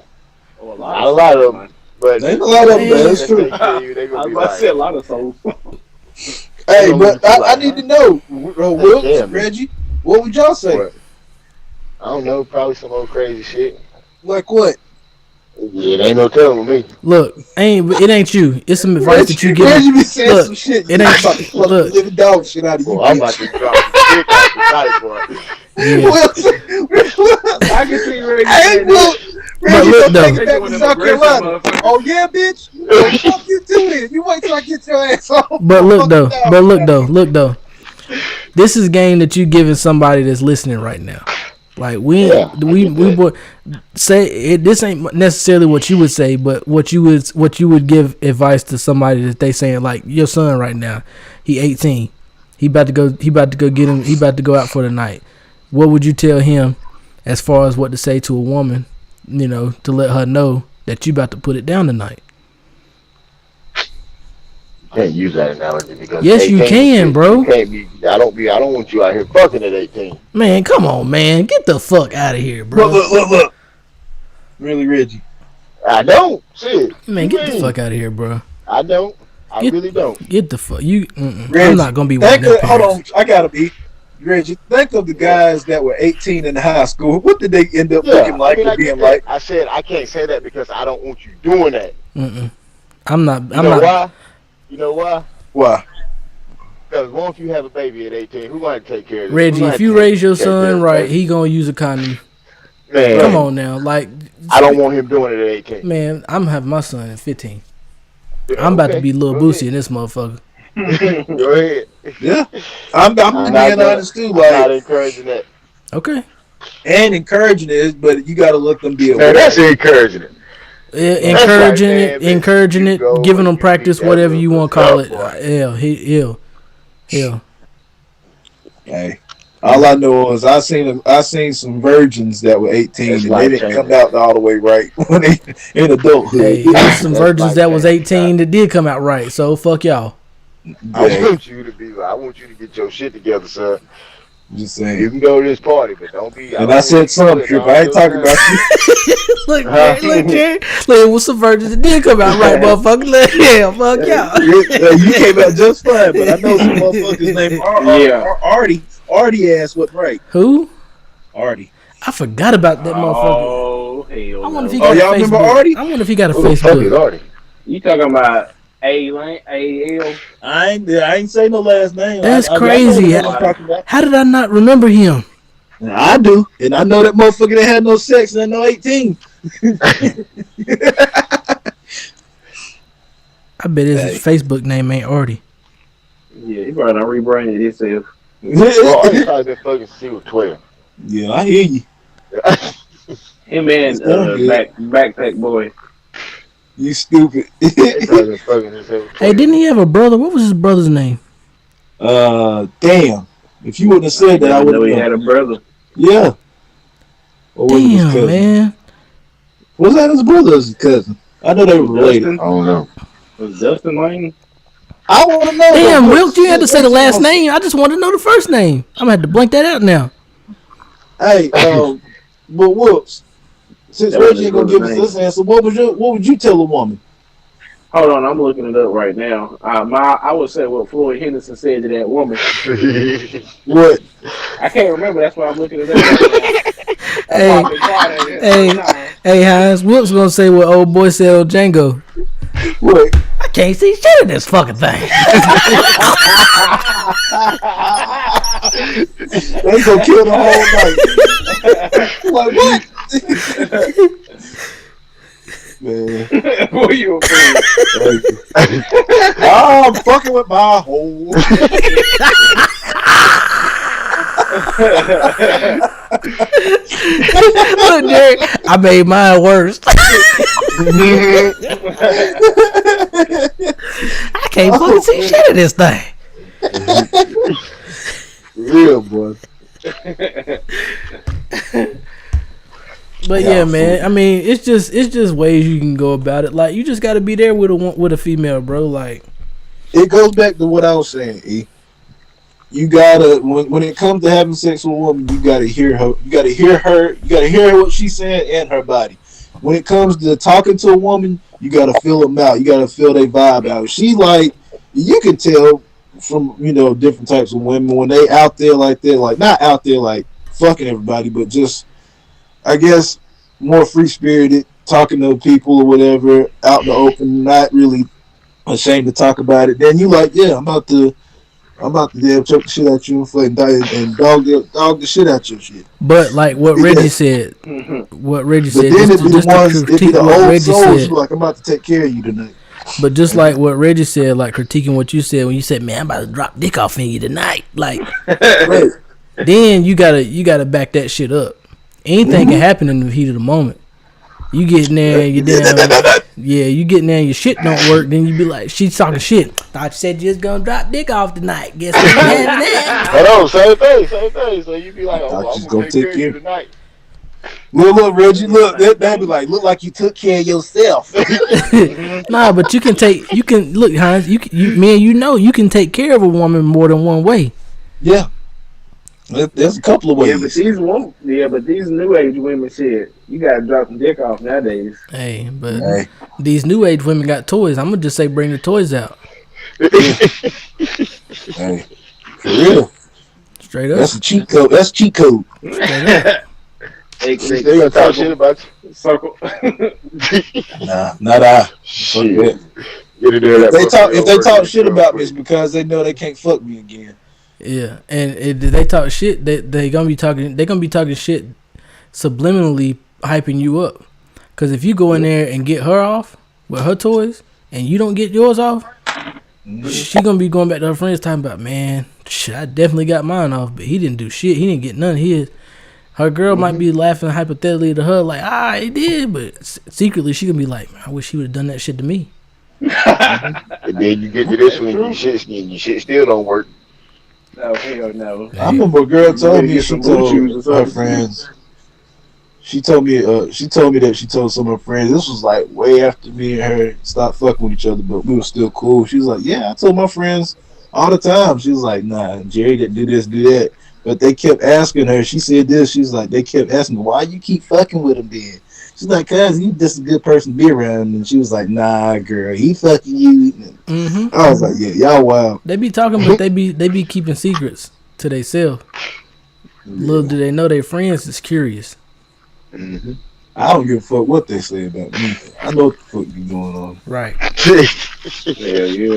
Oh, Not a lot of them, but Ain't a lot of them, Man. that's true. They tell you, they I gonna was be about to like, say a lot of souls. Hey, gonna but be I like, need huh? to know, Wilkes, Damn. Reggie, what would y'all say? What? I don't know, probably some old crazy shit. Like what? Yeah, it ain't no telling with me. Look, it ain't you. It's some advice that you give. Reggie be saying Look, some shit. it I'm ain't- about to fuck the look. living dog shit out of you. Well, I'm about to drop some dick off tonight, boy. Yeah. I can see Reggie Hey, saying look, that. Reggie look, gonna though. take it back to South Carolina. Oh yeah, bitch. Well, fuck you too then. You wait till I get your ass home. But look Fuck though. the dog But look shit though. out of Look though. This is game that you giving somebody that's listening right now. Like we Yeah, I we get we that. boy, say it. This ain't necessarily what you would say, but what you would give advice to somebody that they saying like your son right now. He 18. He about to go. He about to go get him. He about to go out for the night. What would you tell him as far as what to say to a woman? You know, to let her know that you about to put it down tonight. Can't use that analogy because Yes, you 18 can, shit, bro. You can't be. I don't want you out here fucking at 18. Man, come on, man. Get the fuck out of here, you. bro. Look. Really, Reggie. I don't. Shit. Man, You get the mean? fuck out of here, bro. I don't. I Get- really don't. Get the fuck. You. Reggie, I'm not gonna be one of them hold parents. on, I gotta be. Reggie, think of the guys that were 18 in high school. What did they end up Yeah, looking like I or being get that. like? I said I can't say that because I don't want you doing that. I'm not. You I'm know not. why? You know why? Why? Because once you have a baby at 18, who gonna take care of it? Reggie, if you raise your son right, he gonna use a condom. Man, Come on now, like. I don't want him doing it at 18. Man, I'm having my son at 15. I'm about to be Lil Go Boosie in this motherfucker. ahead. Go ahead. Yeah, I'm not being gonna- honest too. I'm not Like, encouraging that. Okay. and encouraging it, but you got to let them be aware. Man, that's encouraging it. Encouraging like, it, man, encouraging you it, go giving and them you practice, beat that whatever you little want to call it. tough boy. Hell. Hey, all I know is I seen some virgins that were 18 That's and they didn't life-changing. come out all the way right when they in adulthood. Hey, there's some That's virgins that was life-changing, 18 that did come out right. So fuck y'all. I Hey, want you to be. I want you to get your shit together, sir. just You saying. can go to this party, but don't be. And I said some trip. I ain't talking about you. Look, Huh? Jerry. Look, what's some virgins that did come out right, motherfucker. Look, yeah, fuck y'all. You came out just fine, but I know some motherfuckers named Yeah. Artie. Artie ass wasn't right. Who? Artie. I forgot about that motherfucker. Oh, hell I wonder if he no. got Oh, a y'all remember Facebook. Artie? I wonder if he got a Who the fuck is Facebook. Artie? You talking about A-L? I ain't say no last name. That's I know crazy. what I'm talking about. How did I not remember him? I do, and I know that motherfucker that had no sex and no 18. I bet his Hey. Facebook name ain't Artie. Yeah, he probably done rebranded himself. Well, Artie probably been fucking C with 12. Yeah, I hear you. Him and Backpack Boy. You stupid. He probably been fucking himself with 12. Hey, didn't he have a brother? What was his brother's name? Damn. If you wouldn't have said that, I I would know he have. had a brother. Yeah. Or was it his Damn, cousin? man. Was that his brother or his cousin? I know they were related. Dustin? I don't know. Was Dustin Lane? I want to know. Damn, though, Wilk, you had to say the last shit, name. I just want to know the first name. I'm gonna have to blank that out now. Hey, but Whoops, since That was Reggie ain't gonna his give us brother's this answer, what would you tell a woman? Hold on, I'm looking it up right now. I would say what Floyd Henderson said to that woman. What? I can't remember. That's why I'm looking it up right now. Hey, hey, Hines, Wilk's gonna say what old boy said on Django. What? I can't see shit in this fucking thing. They gonna kill the whole night. Like what? Man, Boy, you a fool. I'm fucking with my whole. Look, Jerry, I made mine worse. I can't fucking see shit in this thing. Real boy. But yeah, man. I mean, it's just ways you can go about it. Like you just got to be there with a female, bro. Like it goes back to what I was saying. E. You gotta when it comes to having sex with a woman, you gotta hear her. You gotta hear her. You gotta hear what she's saying and her body. When it comes to talking to a woman, you gotta feel them out. You gotta feel their vibe out. She like you can tell from different types of women when they out there like that, like not out there like fucking everybody, but just I guess more free spirited, talking to people or whatever out in the open, not really ashamed to talk about it. Then you like, yeah, I'm about to choke the shit out you and dog the shit out your shit. But like what Reggie said, But then it'd be the old souls who like, I'm about to take care of you tonight. But just like what Reggie said, like critiquing what you said when you said, "Man, I'm about to drop dick off in you tonight," like, right. Then you gotta back that shit up. Anything can happen in the heat of the moment. You get in there and you you get in there and your shit don't work. Then you be like, she's talking shit. Thought you said you was gonna drop dick off tonight. Guess what? Hello, same thing. So you be like, oh, I'm gonna take care of you tonight. Look, Reggie, look, that'd be like, look like you took care of yourself. Nah, but you can look, Hines. You can take care of a woman more than one way. Yeah. There's a couple of ways. But these new age women said you gotta drop some dick off nowadays. Hey, but these new age women got toys. I'm gonna just say bring the toys out. Hey, for real. Straight up. That's a cheat code. That's cheat code. Straight up. They gonna talk shit about you. Circle. Nah, not I. Shit. If they talk shit about me, it's because they know they can't fuck me again. Yeah, and if they talk shit, they gonna be talking shit, subliminally hyping you up. Cause if you go in there and get her off with her toys, and you don't get yours off, she gonna be going back to her friends talking about, man, shit, I definitely got mine off, but he didn't do shit. He didn't get none of his. Her girl might be laughing hypothetically to her like, he did, but secretly she gonna be like, I wish he would have done that shit to me. And then you get to this one, your shit still don't work. No, hell no. I remember a girl told me she told her friends. She told me that she told some of her friends. This was like way after me and her stopped fucking with each other, but we were still cool. She was like, yeah, I told my friends all the time. She was like, nah, Jerry didn't do this, do that. But they kept asking her. She said this. She's like, they kept asking me, why you keep fucking with him then? She's like, cause he just a good person to be around. And she was like, nah, girl, he fucking you. Mm-hmm. I was like, yeah, y'all wild. They be talking, but they be keeping secrets to themselves. Yeah. Little do they know their friends is curious. Mm-hmm. I don't give a fuck what they say about me. I know what the fuck be going on. Right. Yeah.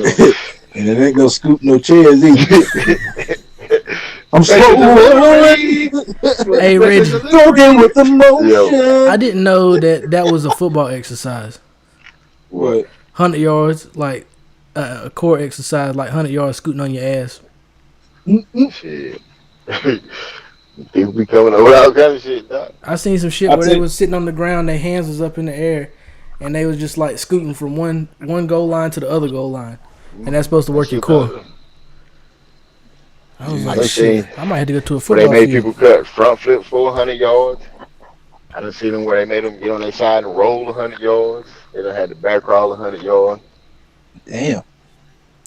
And it ain't no scoop, no chairs either. I'm so Hey, Reggie. With emotion. I didn't know that was a football exercise. What? 100 yards, like a core exercise, like 100 yards scooting on your ass. Shit. People be coming over all kind of shit, dog. I seen some shit where they was sitting on the ground, their hands was up in the air, and they was just like scooting from one goal line to the other goal line. And that's supposed to work your core. I was like, shit, I might have to go to a football Where they made field. people cut front flip 400 yards. I done seen them where they made them get on their side and roll 100 yards. They done had the back crawl 100 yards. Damn.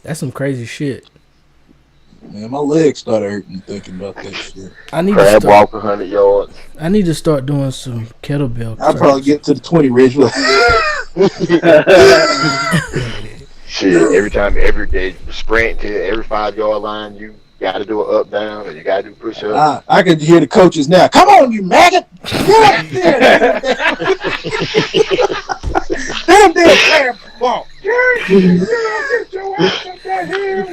That's some crazy shit. Man, my legs started hurting thinking about that shit. Crab walk 100 yards. I need to start doing some kettlebell. I'll probably get to the 20 ridge. Shit, every day, sprint to every 5-yard line, you got to do an up down or you got to do push up. I can hear the coaches now. Come on, you maggot! Get up there! Damn crab walk! Get your ass up there!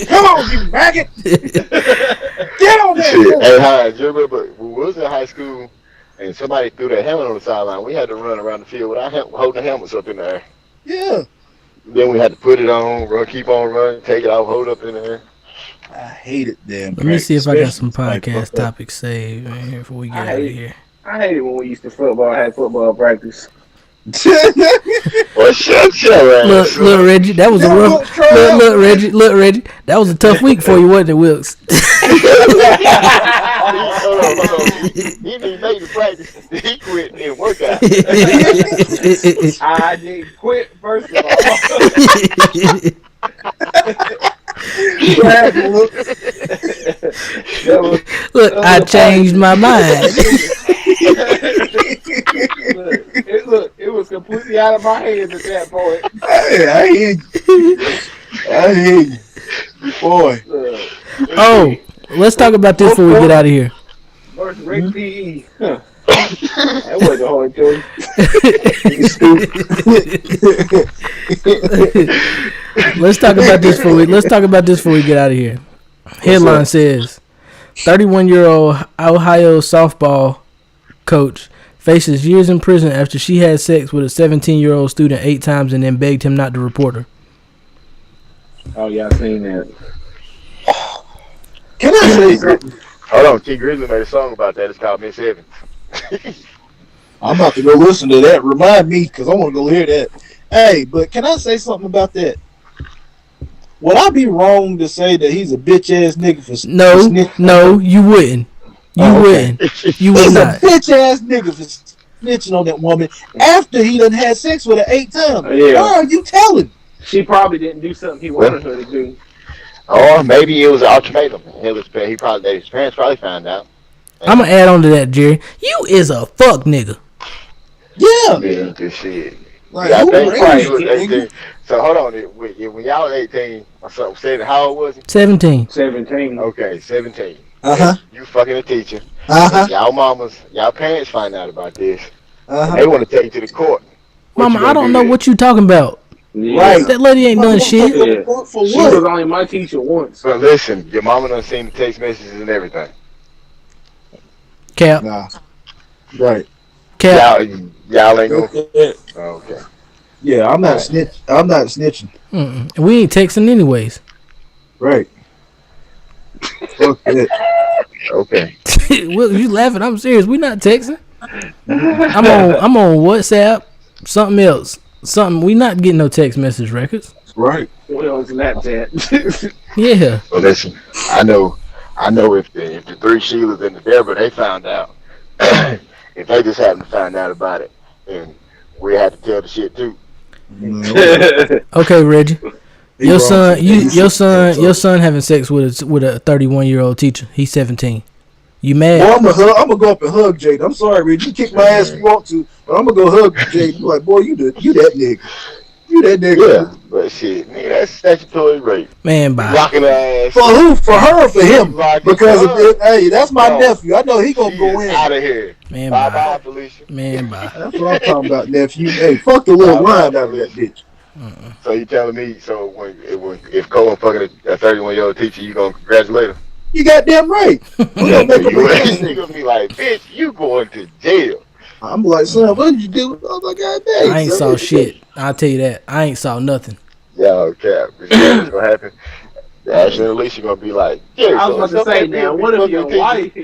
Come on, you maggot! Get on there! Shit. Hey, Hines, you remember when we was in high school and somebody threw their helmet on the sideline? We had to run around the field with holding the helmets up in the air. Yeah. Then we had to put it on, keep on running, take it off, hold up in the air. I hate it, damn. Let me see if I got some podcast topics saved right here before we get out of here. I hate it when we used to had football practice. Well, shut your ass. Look, Reggie, that was a rough. Look, Reggie, that was a tough week for you, wasn't it, Wilkes? Hold on. He didn't even make the practice. He quit in workout. I didn't quit, first of all. Brad, look. That was Look, I changed my mind. look, it was completely out of my hands at that point. I hear you. I hear you. Boy. Oh, let's talk about this before we get out of here. Versus Rick PE. Huh. That wasn't hard, Jordan. Let's talk about this before we get out of here. Headline says 31-year-old Ohio softball coach faces years in prison after she had sex with a 17-year-old student 8 times and then begged him not to report her. Oh, yeah, I seen that. Can I say something? Hold on, T Grizzly made a song about that. It's called Miss Evans. I'm about to go listen to that. Remind me, because I want to go hear that. Hey, but can I say something about that? Would I be wrong to say that he's a bitch ass nigga for snitching? No, you wouldn't. You wouldn't. You would He's not. a bitch ass nigga for snitching on that woman after he done had sex with her 8 times. Yeah. Why are you telling? She probably didn't do something he wanted her to do. Or maybe it was an ultimatum. His parents probably found out. I'm going to add on to that, Jerry. You is a fuck nigga. Yeah. Yeah, good shit. Like, Yeah, I who think raised he was you, 18. nigga? So hold on, when y'all was 18, or something, said how old was he? 17. 17. Okay, 17. Uh-huh. You fucking a teacher. Uh-huh. Y'all parents find out about this. Uh-huh. They want to take you to the court. Mama, I don't know what you talking about. Yeah. Right. That lady ain't done shit. Yeah. For She what? was only my teacher once. But listen, your mama done seen the text messages and everything. Cap. Nah. Right. Cap. Y'all ain't gonna. Okay. Yeah, I'm not snitching. Mm-mm. We ain't texting anyways. Right. Fuck that. Okay. Well, you laughing? I'm serious. We not texting. I'm on WhatsApp. Something else. Something. We not getting no text message records. Right. Well, on Snapchat. Yeah. Well, listen. I know if the 3 Sheilas and the Deborah they found out, if they just happened to find out about it, then we had to tell the shit too. Okay, Reggie. Your son having sex with a 31-year-old teacher. He's 17. You mad? Boy, I'm gonna go up and hug Jade. I'm sorry, Reggie. You kick my ass if you want to, but I'm gonna go hug Jade. Be like, boy, you that nigga. You that nigga. Yeah, but shit, nigga, that's statutory rape. Man, bye. Locking her ass. For who? For her or for him? Like Because her. hey, that's my No. nephew. I know he gonna She go is in. out of here. Man, Bye bye. bye, Felicia. Man, bye. That's what I'm talking about, nephew. Hey, fuck the little line out of that bitch. So you telling me? So if Cole fucking a 31-year-old teacher, you gonna congratulate him? You goddamn right. We gonna make him a You gonna be like, bitch, you going to jail? I'm like, son, what did you do? I was like, God dang. I ain't son, saw what you shit. I'll tell you that. I ain't saw nothing. Yo, cap. You know what's gonna happen? Ashley and Alicia gonna be like, yeah. I was about to say, now, what if your fucking wife?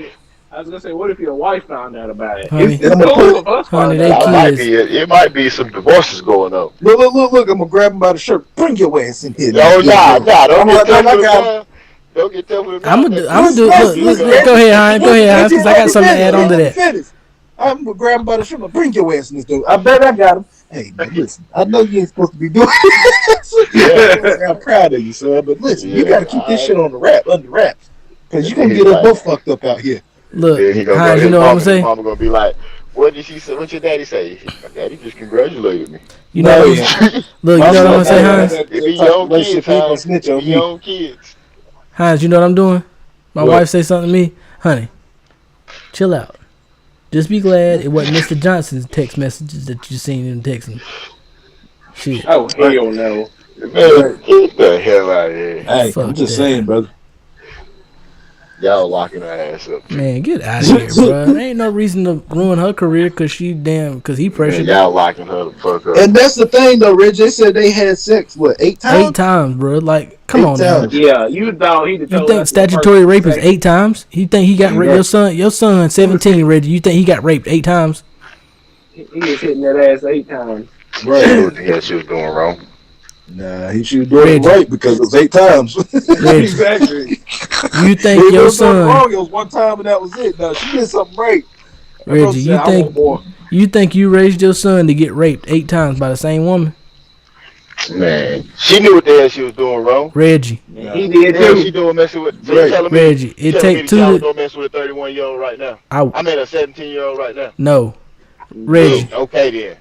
I was gonna say, what if your wife found out about it? Honey. It's cool if us Honey, find they out. kids. It might be some divorces going on. Look, I'm gonna grab him by the shirt. Bring your ass in here. Oh, nah, don't I'm get like, tough I with got him. Don't get tough with him. I'm gonna do. Look, go ahead, Hines, because I got something to add on to that. I'm gonna grab him by the shirt. I'm bring your ass in this dude. I bet I got him. Hey, man, listen. I know you ain't supposed to be doing this. I'm proud of you, son. But listen, you gotta keep this shit under wraps, because you gonna get us both fucked up out here. Look, Then he gonna Hines, go, you know what I'm his saying? mama gonna be like, what did she say? What your daddy say? My daddy just congratulated me. You know, No, yeah. look, you know what I'm gonna say, Hines? It be your own kids, Hines. Snitch It on be your me. own kids. Hines, you know what I'm doing? My What? wife say something to me, honey. Chill out. Just be glad it wasn't Mr. Johnson's text messages that you seen him texting. Shit. Oh hell no! Man, get the hell out of here. Hey, Fuck I'm just that. saying, brother. Y'all locking her ass up. Man, get out of here, bro. There ain't no reason to ruin her career because he Man, pressured y'all locking her the fuck up. And that's the thing, though, Rich. They said they had sex, what, 8 times? 8 times, bro. Like, come 8 on now. times. Yeah, you thought he'd have You told think us statutory rape is second. 8 times? You think he got raped? Your son 17, Reggie. You think he got raped 8 times? He was hitting that ass 8 times. Right. What the hell she was doing wrong? Nah, he should do it Reggie. right because it was 8 times. Reggie. Exactly. You think If there your was something son, wrong, it was one time and that was it. No, she did something right. That girl Reggie? said, I want more. You think you raised your son to get raped 8 times by the same woman? Man, she knew what the hell she was doing wrong. Reggie, And he Nah. did The hell she too. doing messing with? So Right. Reggie. you It telling me take the two child to don't mess with a 31-year-old right now? I I mean a 17-year-old right now. no Well, Reggie, okay then.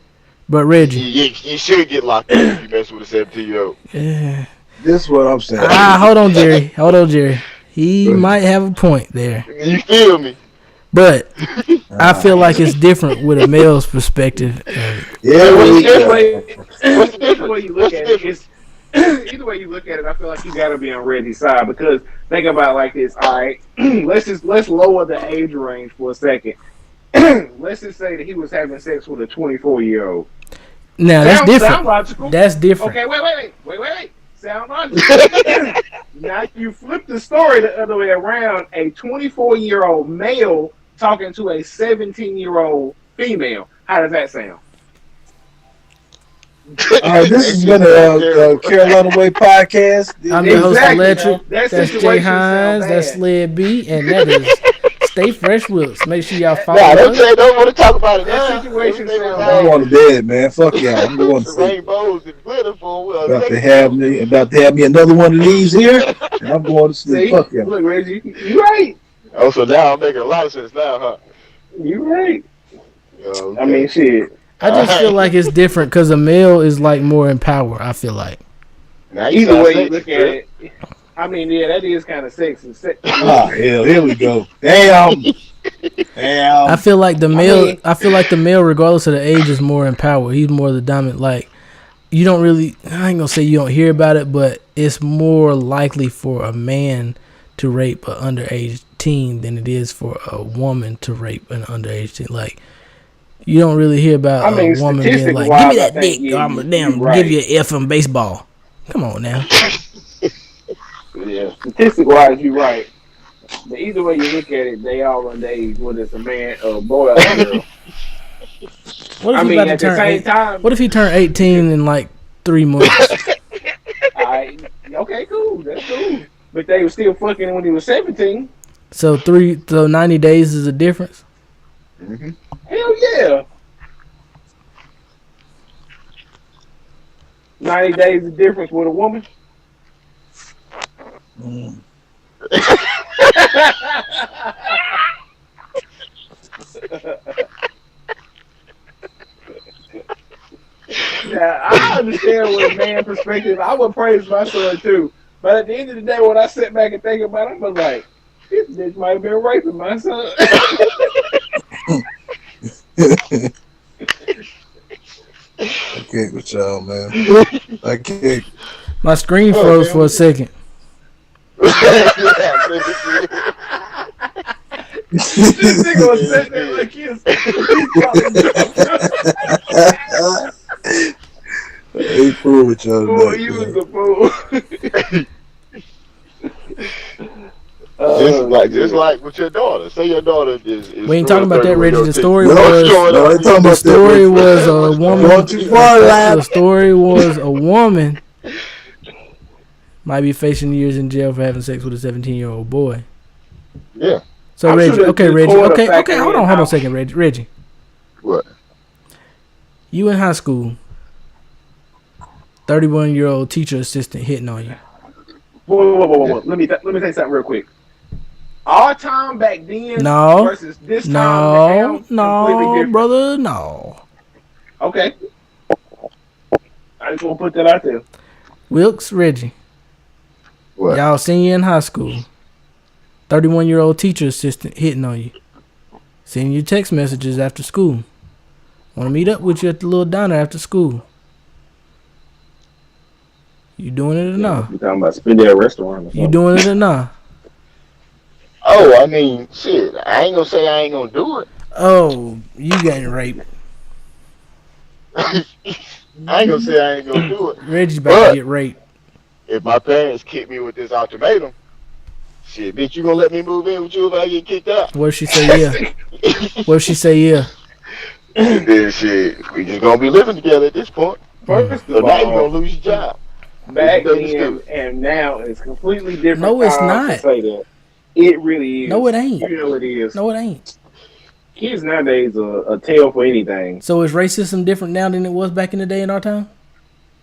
but You, Reggie. you should get locked up if you mess with a 17-year-old. Yeah. This is what I'm saying. Hold on, Jerry. Hold on, Jerry. He Go ahead. might have a point there, You feel me? but I Ah, feel like it's different with a male's perspective. yeah, What's the we Either difference? way, What's the either way difference? you look What's the at it, difference? it's either way you look at it. I feel like you got to be on Reggie's side because think about it like this. All right, let's lower the age range for a second. Let's just say that he was having sex with a 24-year-old. Now that's Sound different. logical. That's different. Okay, wait. Sound logical. Now you flip the story the other way around. A 24-year-old male talking to a 17-year-old female. How does that sound? This has been a Carolina Way podcast. I'm the host Exactly. Electric. That That's Jay situation sound Hines. That's bad. Sled B, and that is Stay Fresh Wilkes. Make sure y'all follow Nah, us. don't want to talk about it That now. situation Everything sound was I'm bad. going to bed, man. Fuck y'all. I'm going to the sleep. rainbows and glitter for a About to second. have me another one of these here, and I'm going to sleep. See, Fuck y'all. look, Reggie, you right. Oh, so now I'm making a lot of sense now, huh? You right. Okay. I mean, shit. I just feel like it's different because a male is like more in power. I feel like. Now you Either sound way you sexy, look at Chris. it, I mean, yeah, that is kind of sexy. Ah, hell, here we go. Damn. I feel like the male. I feel like the male, regardless of the age, is more in power. He's more the dominant. Like you don't really. I ain't gonna say you don't hear about it, but it's more likely for a man to rape an underage teen than it is for a woman to rape an underage teen. Like you don't really hear about I mean, a woman being like, statistic-wise, "Give me I that think, dick, yeah, or I'm gonna you give right. you an F in baseball." Come on now. Yeah, statistic-wise, you're right. But either way you look at it, they all underage, whether it's a man, a boy, or a girl. What if I he mean, about to at the turn? same time, What if he turned 18 in like 3 months? okay, cool, that's cool. But they were still fucking when he was 17. So 90 days is a difference. Mm-hmm. Hell yeah. 90 days of difference with a woman. Mm. Yeah, I understand what a man perspective. I would praise my son too. But at the end of the day, when I sit back and think about it, I was like, this bitch might have been raping my son. I can't with y'all, man. I can't. My screen froze for a second. This nigga was sitting there like he's I ain't fool with y'all fool. tonight, You was man. a fool. Just like with your daughter. Say your daughter is We ain't talking about that, Reggie. The story No, was no, I ain't talking the about story that. was a woman. Going too far, lad. The story was a woman might be facing years in jail for having sex with a 17-year-old boy. Yeah. So I'm Reggie, sure okay, the Reggie, court okay, factor hold in on how- a second, Reggie. What? You in high school, 31-year-old teacher assistant hitting on you. Whoa. Let me say something real quick. Our time back then No, versus this time now, completely no, different. brother, no. Okay. I just want to put that out there. Wilkes, Reggie, What? y'all senior in high school, 31-year-old teacher assistant hitting on you, sending you text messages after school. Want to meet up with you at the little diner after school. You doing it or not? You talking about spending at a restaurant or something? You doing it or not? Oh, I mean, shit. I ain't gonna say I ain't gonna do it. Oh, you getting raped. I ain't gonna say I ain't gonna do it. Reggie about But to get raped. if my parents kick me with this ultimatum, shit, bitch, you gonna let me move in with you if I get kicked out? What if she say yeah? What if she say yeah? Then shit, we just gonna be living together at this point. First So of now you gonna all, lose your job. back then misunderstood. and now is completely different. No, it's How to not. say that? It really No, is. it ain't. You know it is. No, it ain't. Kids nowadays are a tale for anything. So is racism different now than it was back in the day in our time?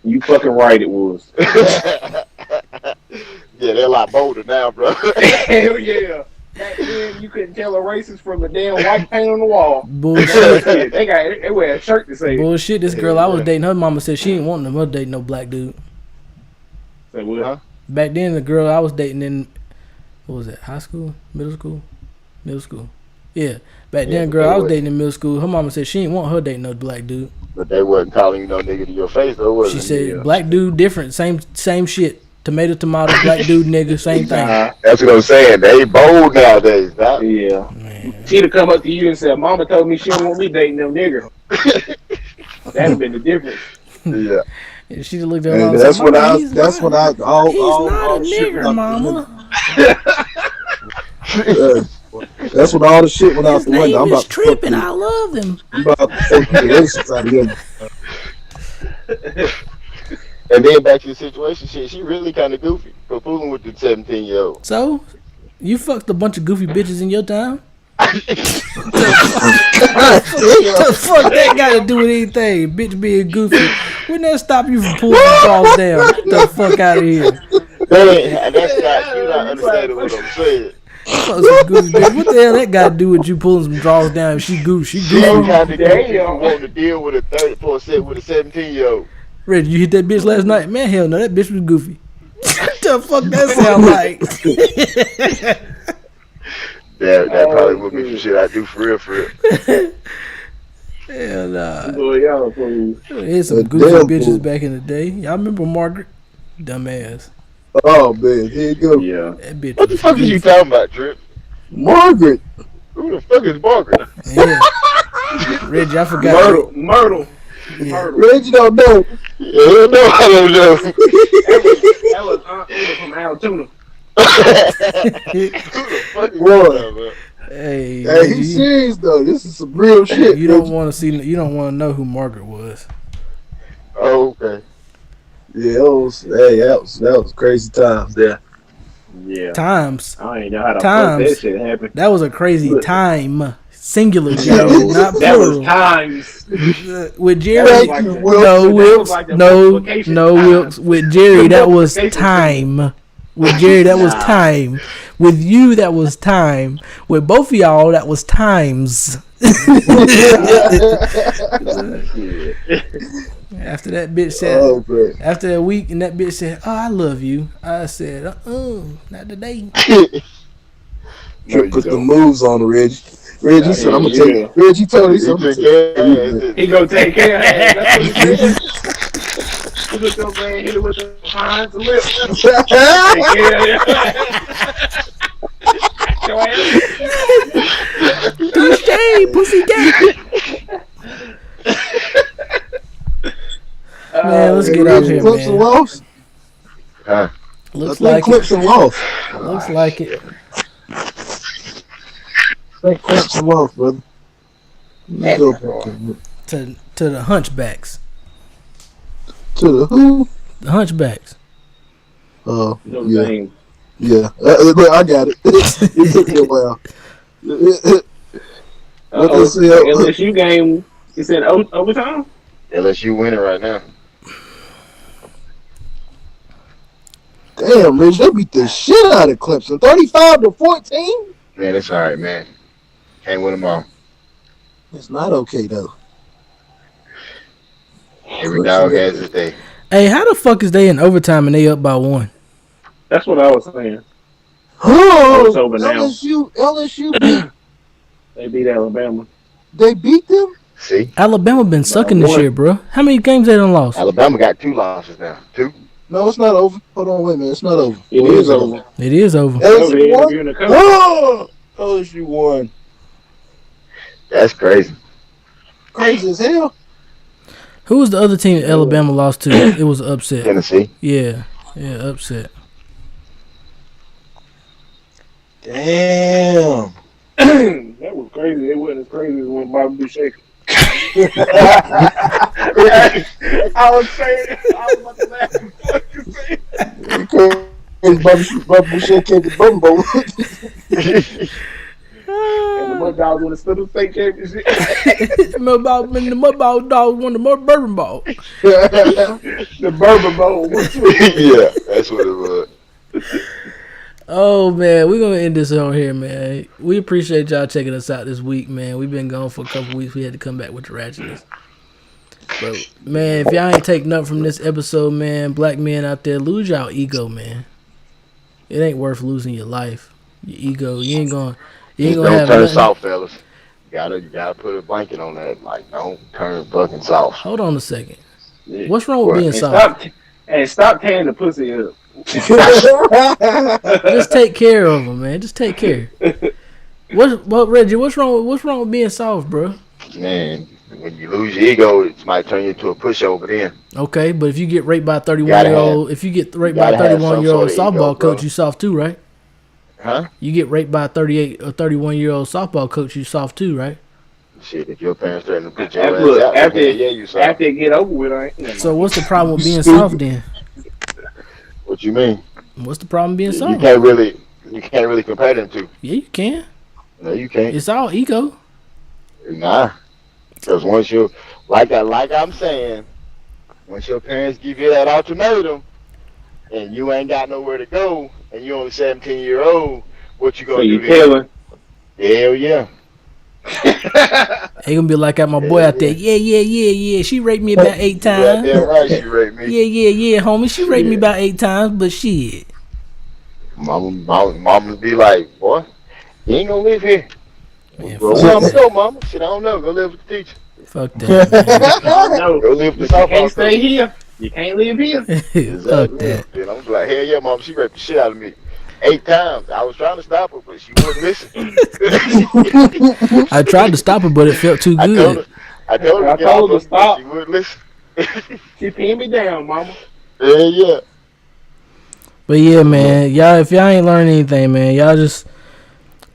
You fucking right, it was. Yeah, they're a lot bolder now, bro. Hell yeah. Back then, you couldn't tell a racist from the damn white paint on the wall. Bullshit. They wear a shirt to say it. Bullshit. This girl I was dating, her mama said she didn't want her dating no black dude. Say what? Huh? Back then, the girl I was dating in, what was that, high school? Middle school? Middle school. Yeah. Back then, girl I was dating in middle school, her mama said she didn't want her dating no black dude. But they wasn't calling you no nigga to your face, though, was She it? said, black dude different, same shit. Tomato, black dude, nigga, same thing. That's what I'm saying. They bold nowadays. That, Yeah. Man. She'd have come up to you and said, Mama told me she don't want me dating them nigger. That'd have been the difference. yeah. And she looked at her And and that's said, when "Mama, I. he's That's not- when I. All He's shit not a went nigger, out the mama. window. That's when all the shit went out His the window. name I'm is about to fuck Trippin'. you. I love him." I'm about to fuck the racist out of him. And then back to the situation, shit, she really kind of goofy for fooling with the 17-year-old. So, you fucked a bunch of goofy bitches in your time? God damn. The fuck that got to do with anything? Bitch being goofy. Wouldn't that stop you from pulling the draws down? Get the fuck out of here. That's not, you're not understanding what I'm saying. Fuck some goofy bitch. What the hell that got to do with you pulling some draws down? If she goofy. She Goofy. kind of goofy for wanting to deal with a 34 with a 17-year-old. Reggie, you hit that bitch last night? Man, hell no, that bitch was goofy. What the fuck that sound like? That probably would be some shit I do for real, for real. Hell nah. Boy, y'all fools. There's some A goofy damn bitches fool. back in the day. Y'all remember Margaret? Dumbass. Oh man, here you go. Yeah. That bitch What the was fuck is you goofy. talking about, Trip? Margaret. Who the fuck is Margaret? Yeah. Reggie, I forgot. Myrtle. Yeah. Myrtle. Reggie don't know. Hell no, I don't know. That was Aunt Una from Altoona. Who the fuck is Boy. that, man? Hey, Hey, Reggie, he's serious though. This is some real shit. you don't want to see. You don't want to know who Margaret was. Oh, okay. Yeah, that was crazy times there. Yeah. Times. I ain't know how the Times. fuck that shit happened. That was a crazy time. Singular, No, Jerry, not That was plural. times. With That Jerry, was Thank like you, the- Will. no that was Wilkes, like the no multiplication Wilkes. time. With Jerry, that was multiplication time. With Jerry, that was Nah. time. With you, that was time. With both of y'all, that was times. After that bitch said, Oh, man. after a week, and that bitch said, "Oh, I love you." I said, not today." Trip put the moves on the Reggie. Reggie said, "I'm gonna take it." Reggie told me, He "I'm gonna took take care of it. He gonna take care of that. That's what he said. He looked over there and hit it with the behind the lip. Take care of that. Your ass. Touche, pussy gay. Man, let's get out here, Clips and man. lost. Huh? Looks I like think clips it. and lost. Looks like it. I think clips and lost, brother. Let's go To the hunchbacks. to the who? The hunchbacks. No Yeah, thing. yeah. Look, I got it. It took me a while. What they say? LSU game. You said overtime? LSU winning right now. Damn, Rich, they beat the shit out of Clemson, 35-14. Man, it's all right, man. Can't win them all. It's not okay though. Every dog has his day. Hey, how the fuck is they in overtime and they up by 1? That's what I was saying. Oh, It's over now. LSU beat. They beat Alabama. They beat them. See? Alabama been sucking this one. year, bro. How many games they done lost? Alabama got 2 losses now. 2? No, it's not over. Hold on, wait a minute. It's not over. It is over. It is over. LSU won. You're in the coach. Oh, LSU won. That's crazy. Crazy as hell. Who was the other team that Alabama lost to? It was upset. Tennessee. Yeah, upset. Damn. That was crazy. It wasn't as crazy as when Bobby B. Shaker. I was saying, I was about to laugh. What you saying? Crazy Bobby Shake came to Bumbo. And the Mud Dogs won the Spittle State Championship. The mud dog won the bourbon ball. The Bourbon Bowl. Yeah, that's what it was. Oh man, we're gonna end this on here, man. We appreciate y'all checking us out this week, man. We've been gone for a couple weeks. We had to come back with the ratchetness. But man, if y'all ain't take nothing from this episode, man, black men out there, lose y'all ego, man. It ain't worth losing your life, your ego. You ain't gonna Don't have turn nothing. soft, fellas. You gotta put a blanket on that. Like, don't turn fucking soft. Hold on a second. Yeah. What's wrong with What? being And soft? stop tearing the pussy up. Just take care of them, man. Just take care. Reggie? What's wrong with being soft, bro? Man, when you lose your ego, it might turn you into a pushover then. Okay, but if you get raped by a Gotta 31-year-old, if you get raped by a gotta have some 31-year-old sort of ego, softball coach, bro. you soft too, right? Huh? You get raped by a 38 or 31-year-old softball coach, you soft too, right? Shit, if your parents threaten to put your After, ass look, out, after, then yeah, you soft. after it get over with, I ain't. So what's the problem with being Stupid. soft then? What you mean? What's the problem being You soft? can't really compare them two. Yeah, you can. No, you can't. It's all ego. Nah, because once you, like I'm saying, once your parents give you that ultimatum, and you ain't got nowhere to go, and you only 17-year-old, what you So gonna you do then? telling? Hell yeah. They gonna be like my boy out there. Yeah. She raped me about 8 You times. goddamn right she raped me. Yeah, homie. She raped me about 8 times, but shit. Mama be like, boy, you ain't gonna live here. Man, Well, fuck where I'ma that. go, mama? Shit, I don't know. Go live with the teacher. Fuck that. No, Go live with but the you can't softball stay coach. here. You can't live here. Man. Fuck that. Then I'm like, hell yeah, mama, she raped the shit out of me. 8 times. I was trying to stop her, but she wouldn't listen. I tried to stop her, but it felt too I told good. her, I told her I to get told off her of to me, but stop. she wouldn't listen. She pinned me down, mama. Yeah. But yeah, man, y'all, if y'all ain't learned anything, man, y'all just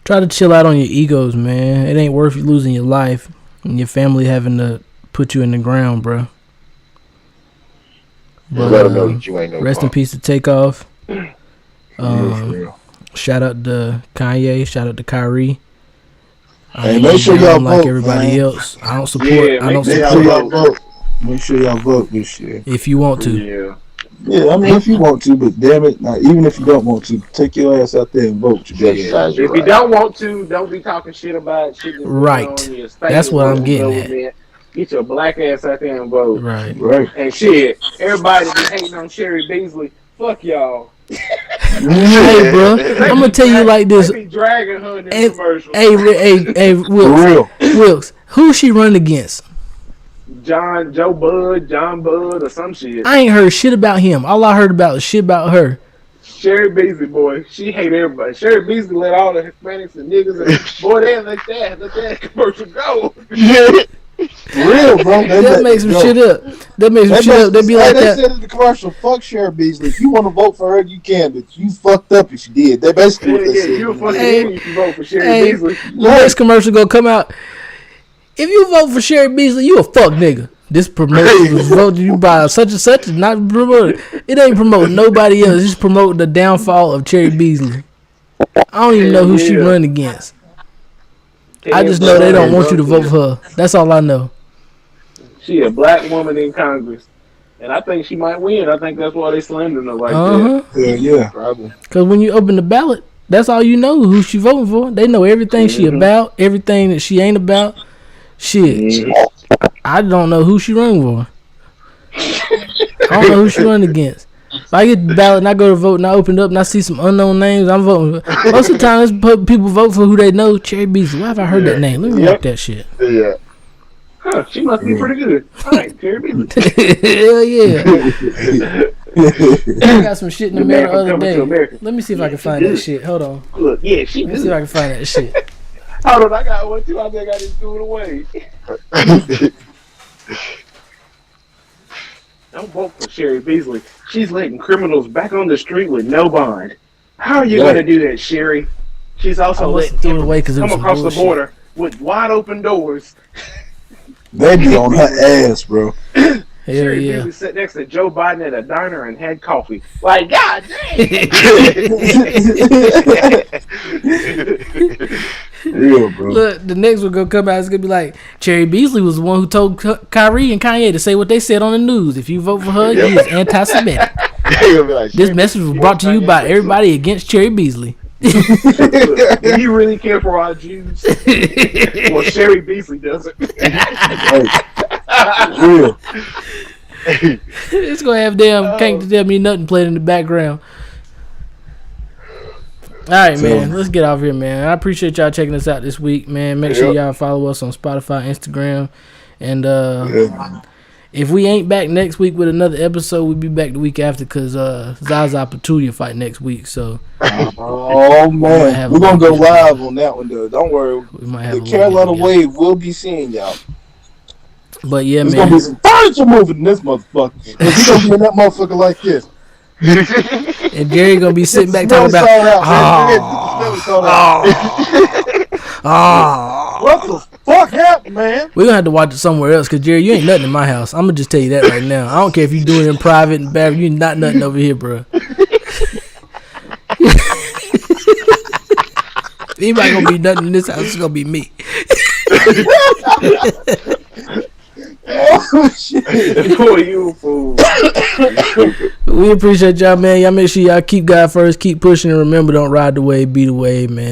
try to chill out on your egos, man. It ain't worth you losing your life and your family having to put you in the ground, bro. But Let them know that you ain't no rest in punk. peace to Takeoff. Yeah, for real. Shout out to Kanye. Shout out to Kyrie. Hey, ain't make sure down y'all like vote, everybody man. else. I don't support. Yeah, I don't make Make sure sure support. y'all vote. Make sure y'all vote this year. If you want to, Yeah. Yeah, I mean, if you want to, but damn it, now, even if you don't want to, take your ass out there and vote. You big ass. Exercise your If you right. don't want to, don't be talking shit about shit that's going Right. on in your state. That's or what I'm local getting at. government. Get your black ass out there and vote. right? Right. And shit, everybody be hating on Sherry Beasley. Fuck y'all. Hey, bro, I'm gonna tell you like this. They be dragging her in the And- commercial. Hey, For Wilkes. real. Wilkes, who she run against? John Bud, or some shit. I ain't heard shit about him. All I heard about was shit about her. Sherry Beasley, boy, she hate everybody. Sherry Beasley let all the Hispanics and niggas and boy, they let that commercial go. For real, bro. That makes some shit up. That makes some shit up. They be like They that. said in the commercial, fuck Sherry Beasley. If you want to vote for her, you can, but you fucked up if you did. That basically what they Yeah, said. you a fucking Hey, idiot if you vote for Sherry hey. Beasley. The next commercial gonna come out. If you vote for Sherry Beasley, you a fuck nigga. This promotion was voted you by such and such, and not promoted. It ain't promoting nobody else. It's promoting the downfall of Cherry Beasley. I don't even know who she Yeah. run against. I just know they don't want you to vote for her. That's all I know. She a black woman in Congress, and I think she might win. I think that's why they slandering her like that. Yeah. Probably. Because when you open the ballot, that's all you know who she voting for. They know everything she about, everything that she ain't about. Shit. I don't know who she run for. I don't know who she run against. If I get the ballot and I go to vote and I open it up and I see some unknown names, I'm voting. Most of the time, people vote for who they know. Cherry Beasley. Why have I heard that name? Let me look that shit. Yeah. Huh, she must be pretty good. All right, Sherry Beasley. Hell yeah. I got some shit in the mail the America other coming to day. America. Let me see if I can find that shit. Hold on. Look, yeah, she Let me see if I good. can find that shit. Hold on, I got one too. I think I just threw it away. Don't vote for Sherry Beasley. She's letting criminals back on the street with no bond. How are you Right. going to do that, Sherry? She's I also must letting have threw it away because it come was some across bullshit. the border with wide open doors. They be on her ass, bro. Hell Sherry yeah. Beasley sat next to Joe Biden at a diner and had coffee. Like, God dang! Real, bro. Look, the next one gonna come out. It's gonna be like Cherry Beasley was the one who told Kyrie and Kanye to say what they said on the news. If you vote for her, you is anti-Semitic. Like, This message was brought to you by everybody against Cherry Beasley. Do you really care for our Jews? Well, Sherry Beasley doesn't. Real. It's gonna have damn Can't Tell Me Nothing playing in the background. All right, man. Let's get off here, man. I appreciate y'all checking us out this week, man. Make sure y'all follow us on Spotify, Instagram, and if we ain't back next week with another episode, we'll be back the week after because Zaza Pachulia fight next week. So, Oh man, we're gonna go live on that one though. Don't worry. we might have The Carolina Wave will be seeing y'all. But yeah, There's man. gonna be some furniture moving in this motherfucker. He's gonna be in that motherfucker like this. And Gary gonna be sitting back talking about, what the fuck happened, man? we're gonna have to watch it somewhere else because Jerry, you ain't nothing in my house. I'm gonna just tell you that right now. I don't care if you do it in private and bathroom. You not nothing over here, bro. Anybody gonna be nothing in this house? It's gonna be me. Oh shit! Boy, you a fool. We appreciate y'all, man. Y'all make sure y'all keep God first, keep pushing, and remember, don't ride the wave, be the wave, man.